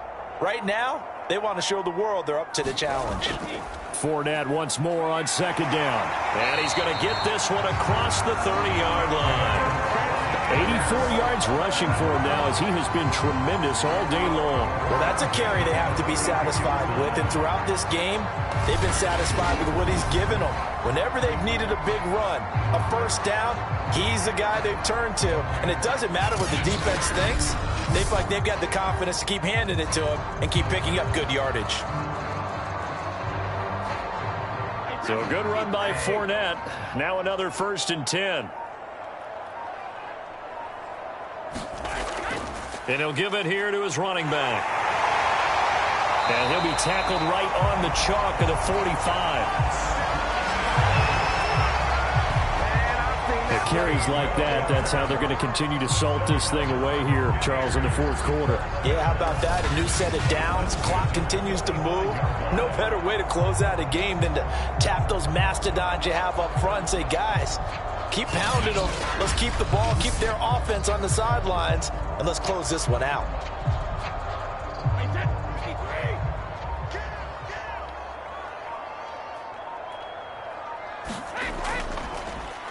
Right now, they want to show the world they're up to the challenge. Fournette once more on second down. And he's going to get this one across the 30-yard line. 84 yards rushing for him now as he has been tremendous all day long. Well, that's a carry they have to be satisfied with. And throughout this game, they've been satisfied with what he's given them. Whenever they've needed a big run, a first down, he's the guy they've turned to. And it doesn't matter what the defense thinks. They feel like they've got the confidence to keep handing it to him and keep picking up good yardage. So a good run by Fournette. Now another 1st and 10. And he'll give it here to his running back. And he'll be tackled right on the chalk of the 45. It carries like that. That's how they're going to continue to salt this thing away here, Charles, in the fourth quarter. Yeah, how about that? A new set of downs. Clock continues to move. No better way to close out a game than to tap those mastodons you have up front and say, guys, keep pounding them. Let's keep the ball, keep their offense on the sidelines, and let's close this one out.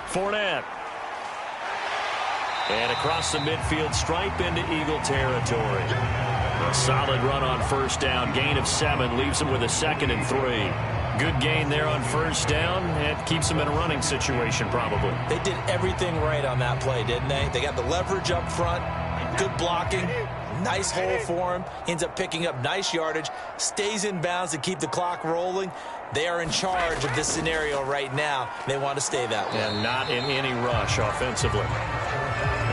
Fournette. And across the midfield stripe into Eagle territory. A solid run on first down. Gain of 7 leaves him with a 2nd and 3. Good gain there on first down. It keeps them in a running situation probably. They did everything right on that play, didn't they? They got the leverage up front. Good blocking. Nice hole for him. Ends up picking up nice yardage. Stays in bounds to keep the clock rolling. They are in charge of this scenario right now. They want to stay that way. And not in any rush offensively.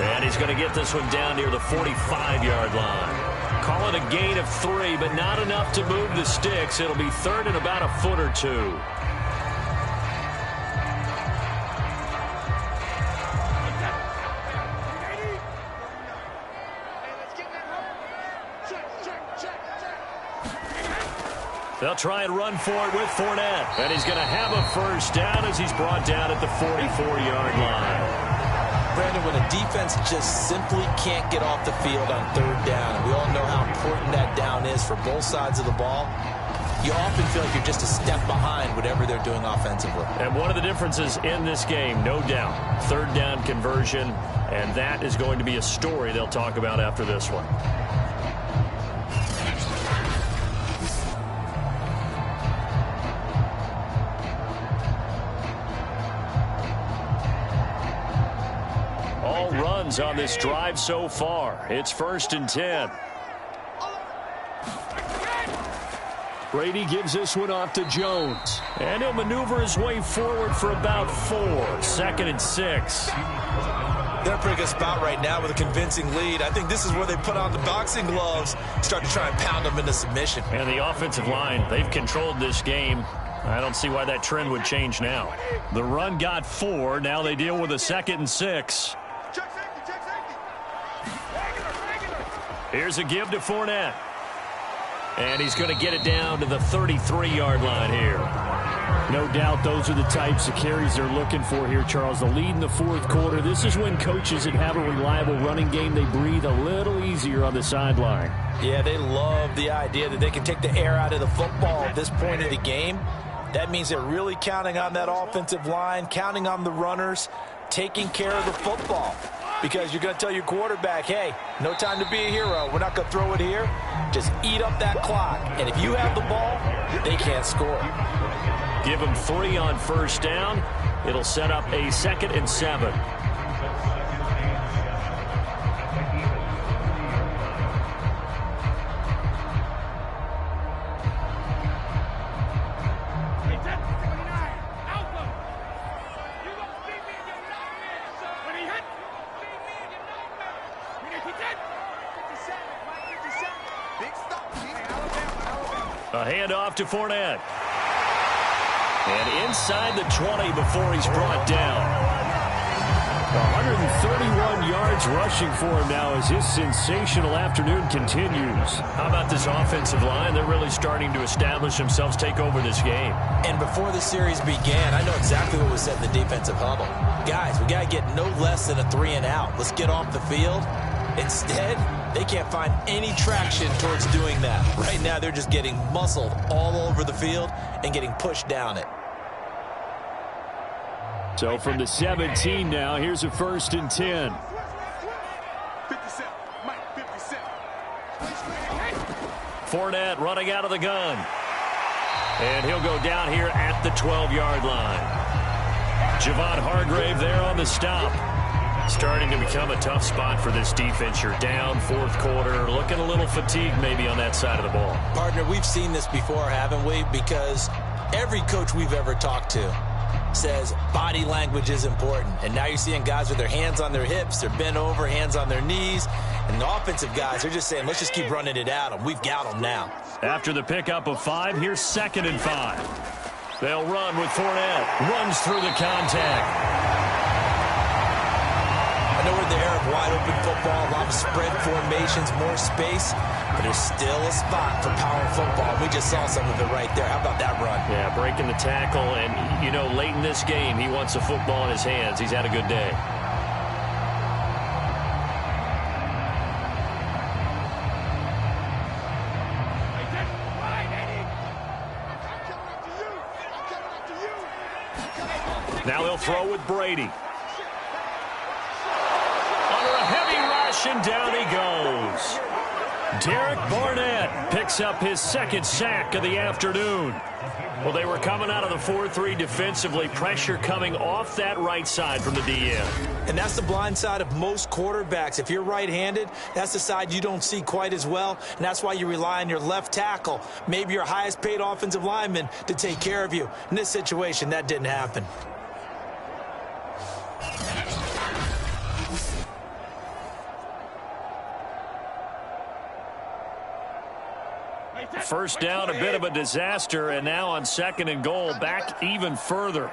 And he's going to get this one down near the 45-yard line. Call it a gain of 3, but not enough to move the sticks. It'll be 3rd and about a foot or 2. They'll try and run for it with Fournette. And he's going to have a first down as he's brought down at the 44-yard line. Brandon, when a defense just simply can't get off the field on 3rd down, and we all know how important that down is for both sides of the ball, you often feel like you're just a step behind whatever they're doing offensively. And one of the differences in this game, no doubt, 3rd down conversion, and that is going to be a story they'll talk about after this one. Runs on this drive so far. It's 1st and 10. Brady gives this one off to Jones. And he'll maneuver his way forward for about 4. 2nd and 6. They're in a pretty good spot right now with a convincing lead. I think this is where they put on the boxing gloves, start to try and pound them into submission. And the offensive line, they've controlled this game. I don't see why that trend would change now. The run got 4. Now they deal with a 2nd and 6. Here's a give to Fournette. And he's going to get it down to the 33-yard line here. No doubt those are the types of carries they're looking for here, Charles. The lead in the fourth quarter. This is when coaches that have a reliable running game, they breathe a little easier on the sideline. Yeah, they love the idea that they can take the air out of the football at this point of the game. That means they're really counting on that offensive line, counting on the runners, taking care of the football. Because you're going to tell your quarterback, hey, no time to be a hero. We're not going to throw it here. Just eat up that clock. And if you have the ball, they can't score. Give them 3 on first down. It'll set up a 2nd and 7. A handoff to Fournette. And inside the 20 before he's brought down. 131 yards rushing for him now as his sensational afternoon continues. How about this offensive line? They're really starting to establish themselves, take over this game. And before the series began, I know exactly what was said in the defensive huddle. Guys, we got to get no less than a 3-and-out. Let's get off the field. Instead, they can't find any traction towards doing that. Right now, they're just getting muscled all over the field and getting pushed down it. So from the 17 now, here's a 1st and 10. 57, Mike, 57. Fournette running out of the gun. And he'll go down here at the 12-yard line. Javon Hargrave there on the stop. Starting to become a tough spot for this defense. You're down, fourth quarter, looking a little fatigued maybe on that side of the ball. Partner, we've seen this before, haven't we? Because every coach we've ever talked to says body language is important. And now you're seeing guys with their hands on their hips, they're bent over, hands on their knees. And the offensive guys, they're just saying, let's just keep running it at them. We've got them now. After the pickup of 5, here's 2nd and 5. They'll run with Fournette. Runs through the contact. I know we're in the era of wide-open football, a lot of spread formations, more space, but there's still a spot for power football. We just saw some of it right there. How about that run? Yeah, breaking the tackle, and, you know, late in this game, he wants the football in his hands. He's had a good day. Now they'll throw with Brady. And down he goes. Derek Barnett picks up his 2nd sack of the afternoon. Well, they were coming out of the 4-3 defensively. Pressure coming off that right side from the DN. And that's the blind side of most quarterbacks. If you're right-handed, that's the side you don't see quite as well. And that's why you rely on your left tackle, maybe your highest-paid offensive lineman, to take care of you. In this situation, that didn't happen. First down, a bit of a disaster, and now on 2nd and goal, back even further.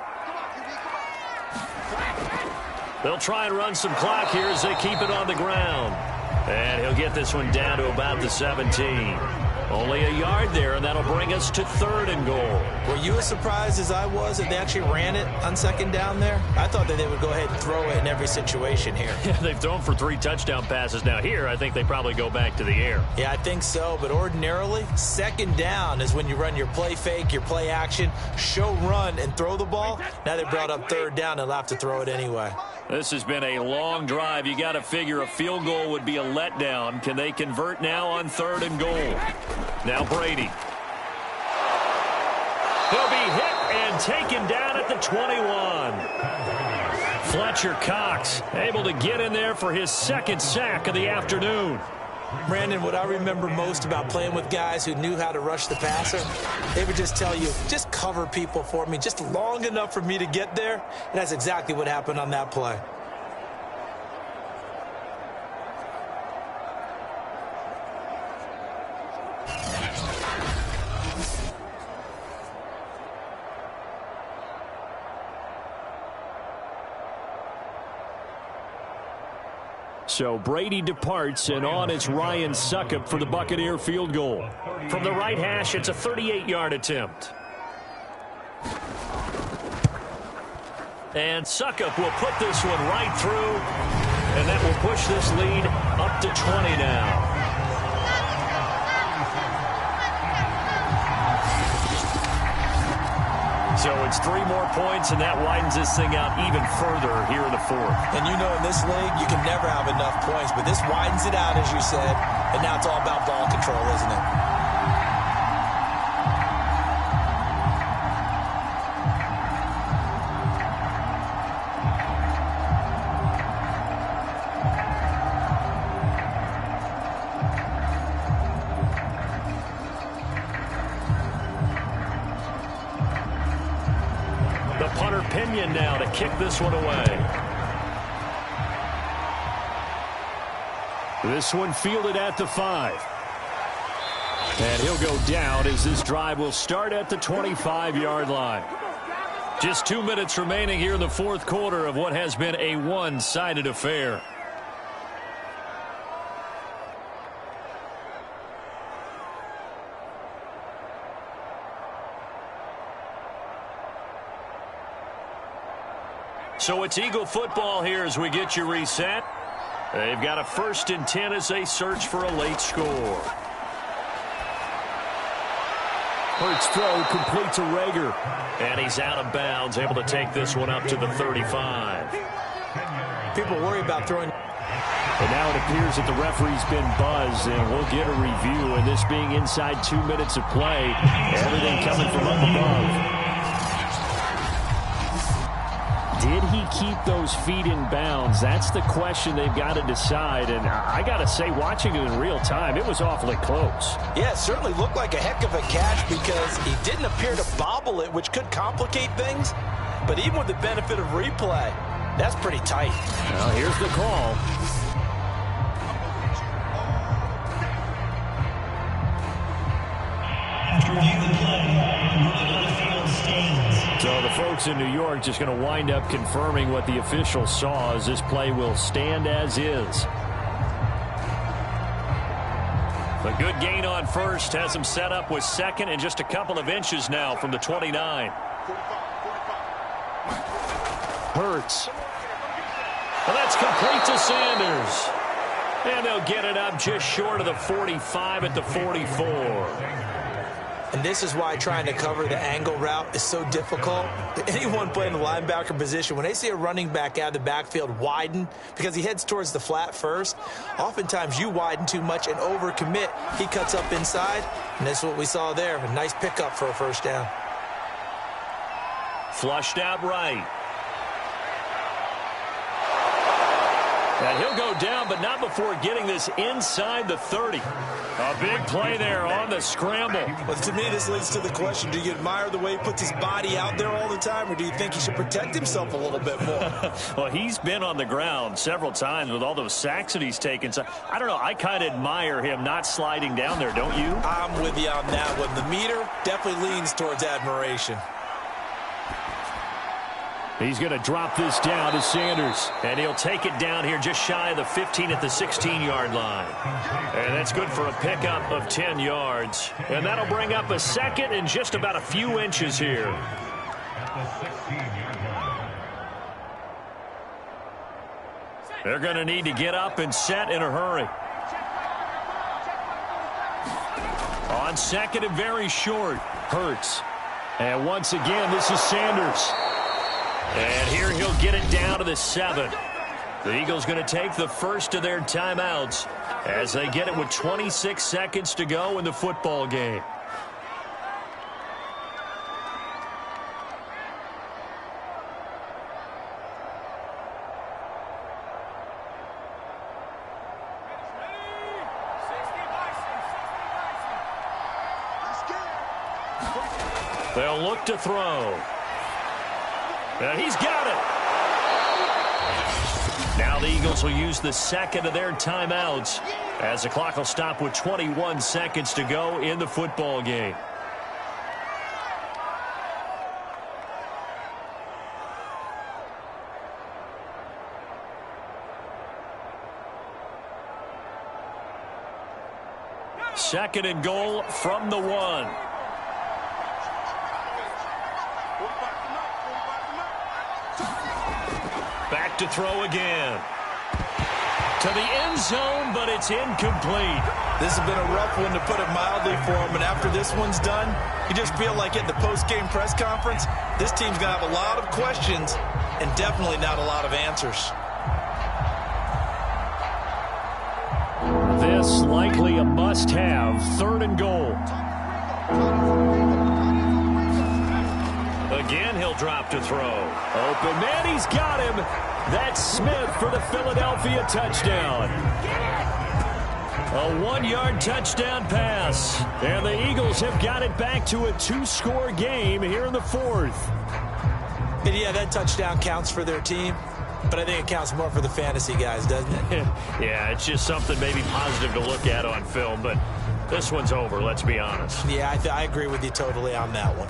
They'll try and run some clock here as they keep it on the ground. And he'll get this one down to about the 17. Only a yard there, and that'll bring us to 3rd and goal. Were you as surprised as I was that they actually ran it on 2nd down there? I thought that they would go ahead and throw it in every situation here. Yeah, they've thrown for 3 touchdown passes. Now here, I think they probably go back to the air. Yeah, I think so, but ordinarily, 2nd down is when you run your play fake, your play action, show run, and throw the ball. Now they brought up 3rd down, they'll have to throw it anyway. This has been a long drive. You got to figure a field goal would be a letdown. Can they convert now on 3rd and goal? Now Brady. He'll be hit and taken down at the 21. Fletcher Cox able to get in there for his 2nd sack of the afternoon. Brandon, what I remember most about playing with guys who knew how to rush the passer, they would just tell you, just cover people for me, just long enough for me to get there. And that's exactly what happened on that play. So Brady departs, and on is Ryan Succop for the Buccaneer field goal. From the right hash, it's a 38-yard attempt. And Suckup will put this one right through, and that will push this lead up to 20 now. So it's 3 more points, and that widens this thing out even further here in the fourth. And you know in this league, you can never have enough points, but this widens it out, as you said, and now it's all about ball control, isn't it? Pinion now to kick this one away. This one fielded at the 5. And he'll go down as this drive will start at the 25-yard line. Just 2 minutes remaining here in the fourth quarter of what has been a one-sided affair. So it's Eagle football here as we get you reset. They've got a 1st and 10 as they search for a late score. Hurts throw completes a Rager. And he's out of bounds, able to take this one up to the 35. People worry about throwing. And now it appears that the referee's been buzzed, and we'll get a review. And this being inside 2 minutes of play, everything coming from up above. Did he keep those feet in bounds? That's the question they've got to decide. And I got to say, watching it in real time, it was awfully close. Yeah, it certainly looked like a heck of a catch because he didn't appear to bobble it, which could complicate things. But even with the benefit of replay, that's pretty tight. Well, here's the call. After reviewing the play, ruling on the field stands. So the folks in New York just going to wind up confirming what the official saw as this play will stand as is. A good gain on first has him set up with second and just a couple of inches now from the 29. Hurts. Well, that's complete to Sanders. And they'll get it up just short of the 45 at the 44. And this is why trying to cover the angle route is so difficult. Anyone playing the linebacker position, when they see a running back out of the backfield widen because he heads towards the flat first, oftentimes you widen too much and overcommit. He cuts up inside, and that's what we saw there. A nice pickup for a first down. Flushed out right. And he'll go down, but not before getting this inside the 30. A big play there on the scramble. Well, to me, this leads to the question, do you admire the way he puts his body out there all the time, or do you think he should protect himself a little bit more? Well, he's been on the ground several times with all those sacks that he's taken. So, I don't know, I kind of admire him not sliding down there, don't you? I'm with you on that one. The meter definitely leans towards admiration. He's going to drop this down to Sanders. And he'll take it down here just shy of the 15 at the 16-yard line. And that's good for a pickup of 10 yards. And that'll bring up a second and just about a few inches here. They're going to need to get up and set in a hurry. On second and very short, Hurts. And once again, this is Sanders. And here he'll get it down to the 7. The Eagles going to take the first of their timeouts as they get it with 26 seconds to go in the football game. They'll look to throw. And he's got it. Now the Eagles will use the second of their timeouts as the clock will stop with 21 seconds to go in the football game. Second and goal from the 1. to throw again. To the end zone, but it's incomplete. This has been a rough one, to put it mildly, for him. And after this one's done, you just feel like at the post-game press conference, this team's going to have a lot of questions and definitely not a lot of answers. This likely a must-have. 3rd and goal. Again, he'll drop to throw. Open man, he's got him. That's Smith for the Philadelphia touchdown. A 1-yard touchdown pass. And the Eagles have got it back to a 2-score game here in the 4th. And yeah, that touchdown counts for their team, but I think it counts more for the fantasy guys, doesn't it? Yeah, it's just something maybe positive to look at on film, but this one's over, let's be honest. Yeah, I agree with you totally on that one.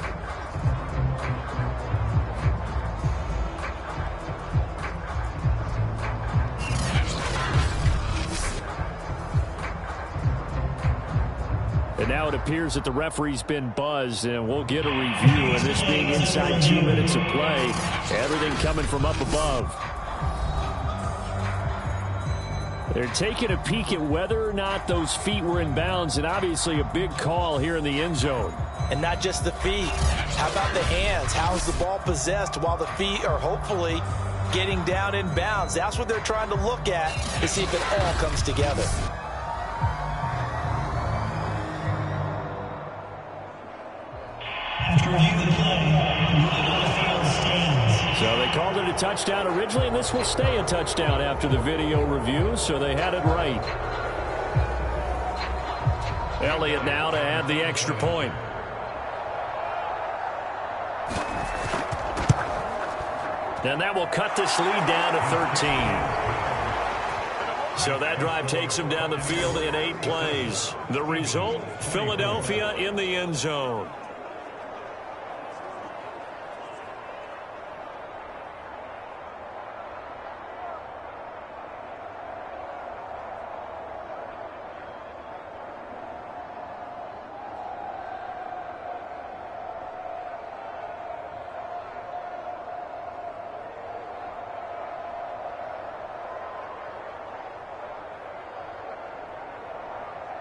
And now it appears that the referee's been buzzed, and we'll get a review. And this being inside 2 minutes of play, everything coming from up above. They're taking a peek at whether or not those feet were in bounds, and obviously a big call here in the end zone. And not just the feet. How about the hands? How is the ball possessed while the feet are hopefully getting down in bounds? That's what they're trying to look at to see if it all comes together. After review the play, moving on the field stands. So they called it a touchdown originally, and this will stay a touchdown after the video review, so they had it right. Elliott now to add the extra point. And that will cut this lead down to 13. So that drive takes him down the field in 8 plays. The result, Philadelphia in the end zone.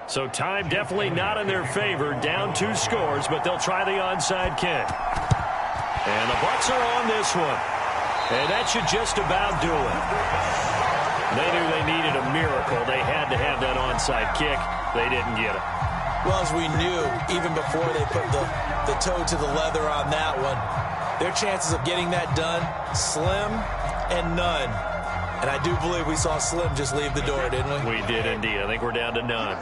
So time definitely not in their favor. Down 2 scores, but they'll try the onside kick. And the Bucs are on this one. And that should just about do it. They knew they needed a miracle. They had to have that onside kick. They didn't get it. Well, as we knew, even before they put the toe to the leather on that one, their chances of getting that done, slim and none. And I do believe we saw Slim just leave the door, didn't we? We did indeed. I think we're down to none.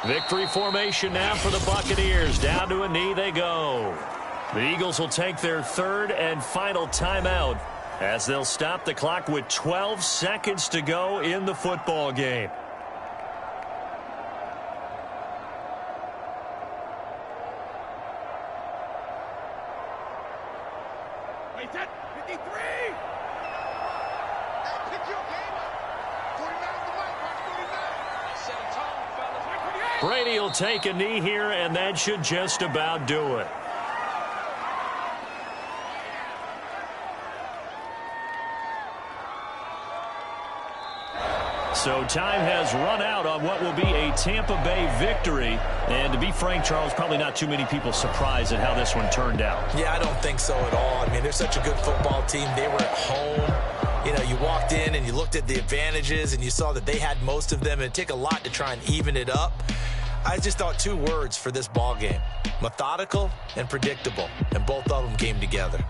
Victory formation now for the Buccaneers. Down to a knee they go. The Eagles will take their 3rd and final timeout as they'll stop the clock with 12 seconds to go in the football game. Wait, that 53! Brady will take a knee here, and that should just about do it. So time has run out on what will be a Tampa Bay victory. And to be frank, Charles, probably not too many people surprised at how this one turned out. Yeah, I don't think so at all. I mean, they're such a good football team. They were at home. You know, you walked in and you looked at the advantages and you saw that they had most of them. It'd take a lot to try and even it up. I just thought 2 words for this ball game: methodical and predictable. And both of them came together.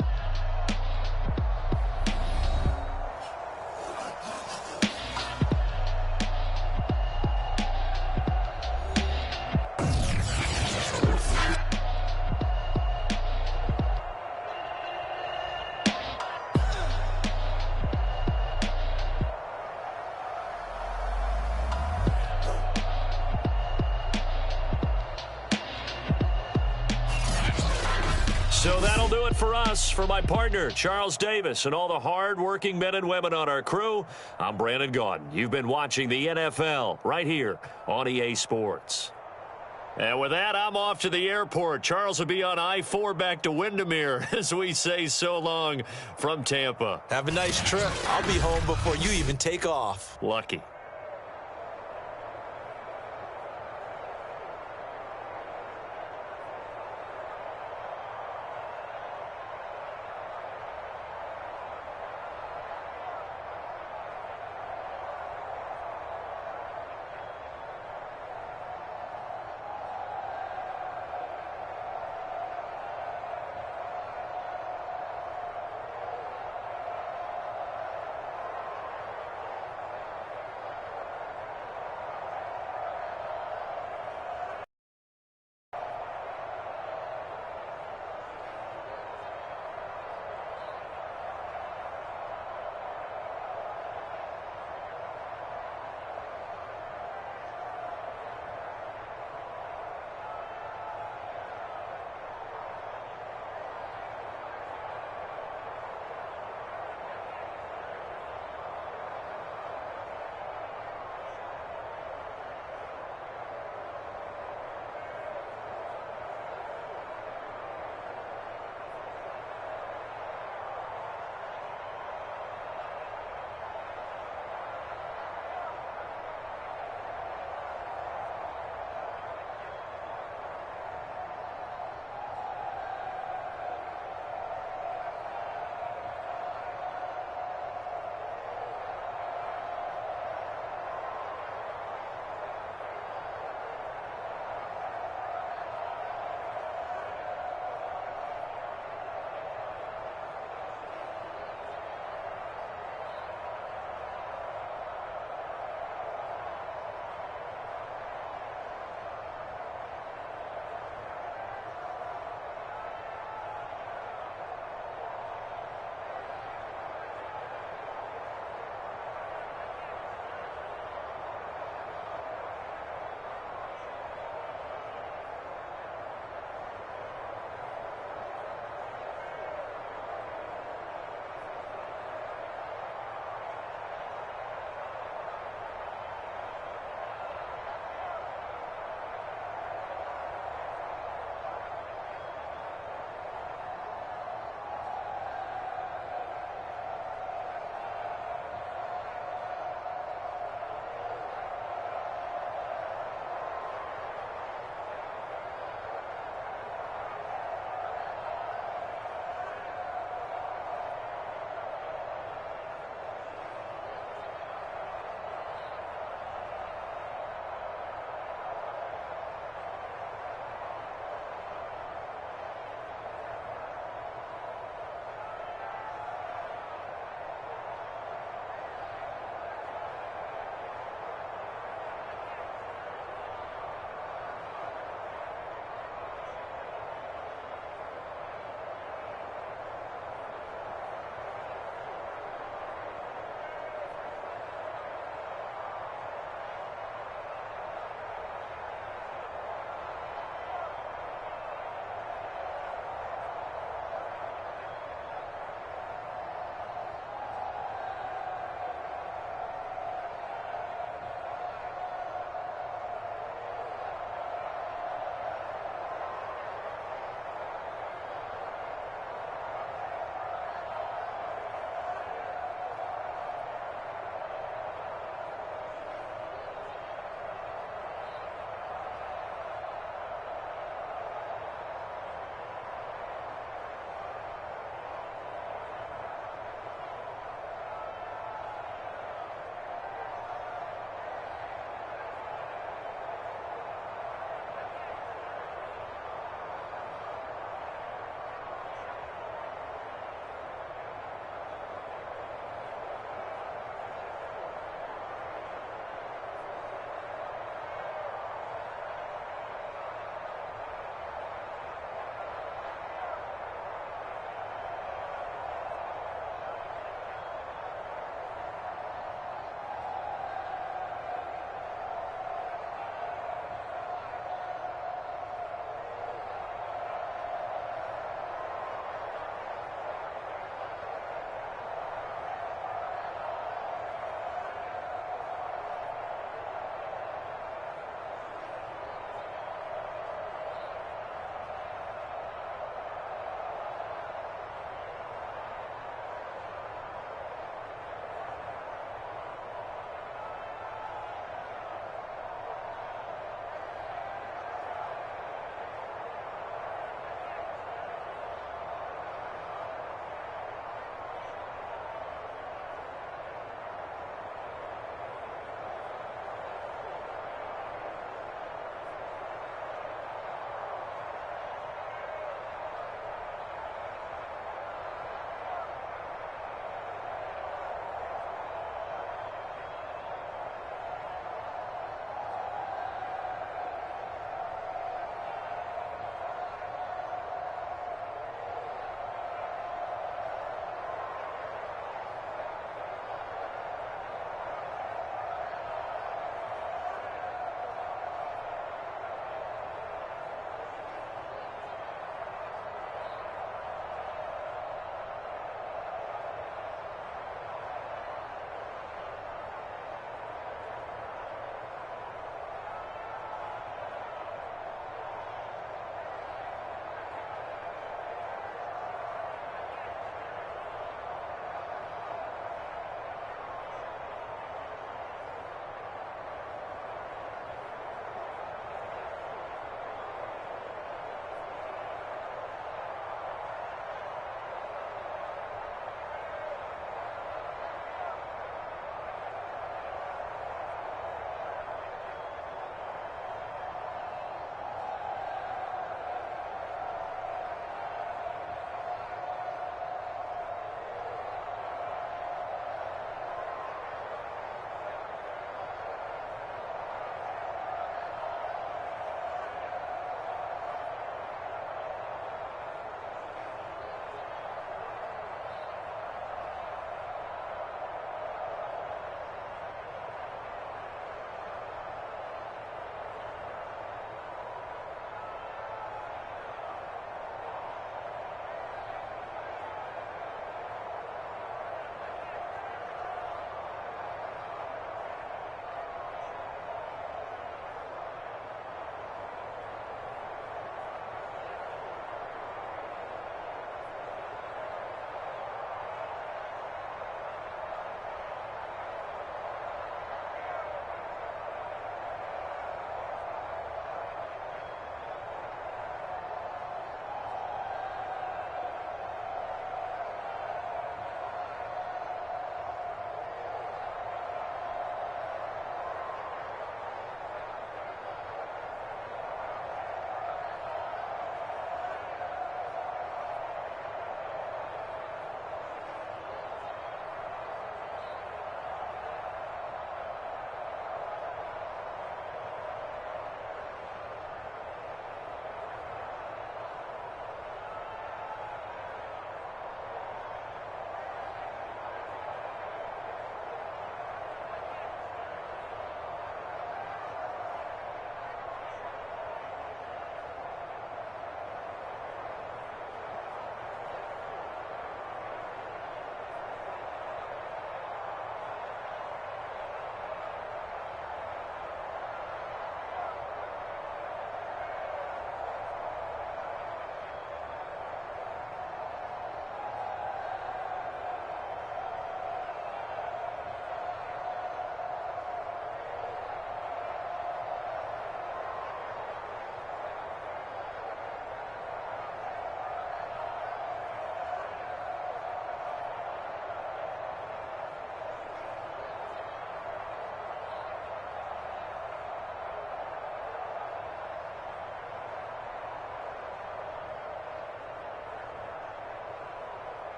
So that'll do it for us. For my partner, Charles Davis, and all the hard-working men and women on our crew, I'm Brandon Gaudin. You've been watching the NFL right here on EA Sports. And with that, I'm off to the airport. Charles will be on I-4 back to Windermere as we say so long from Tampa. Have a nice trip. I'll be home before you even take off. Lucky.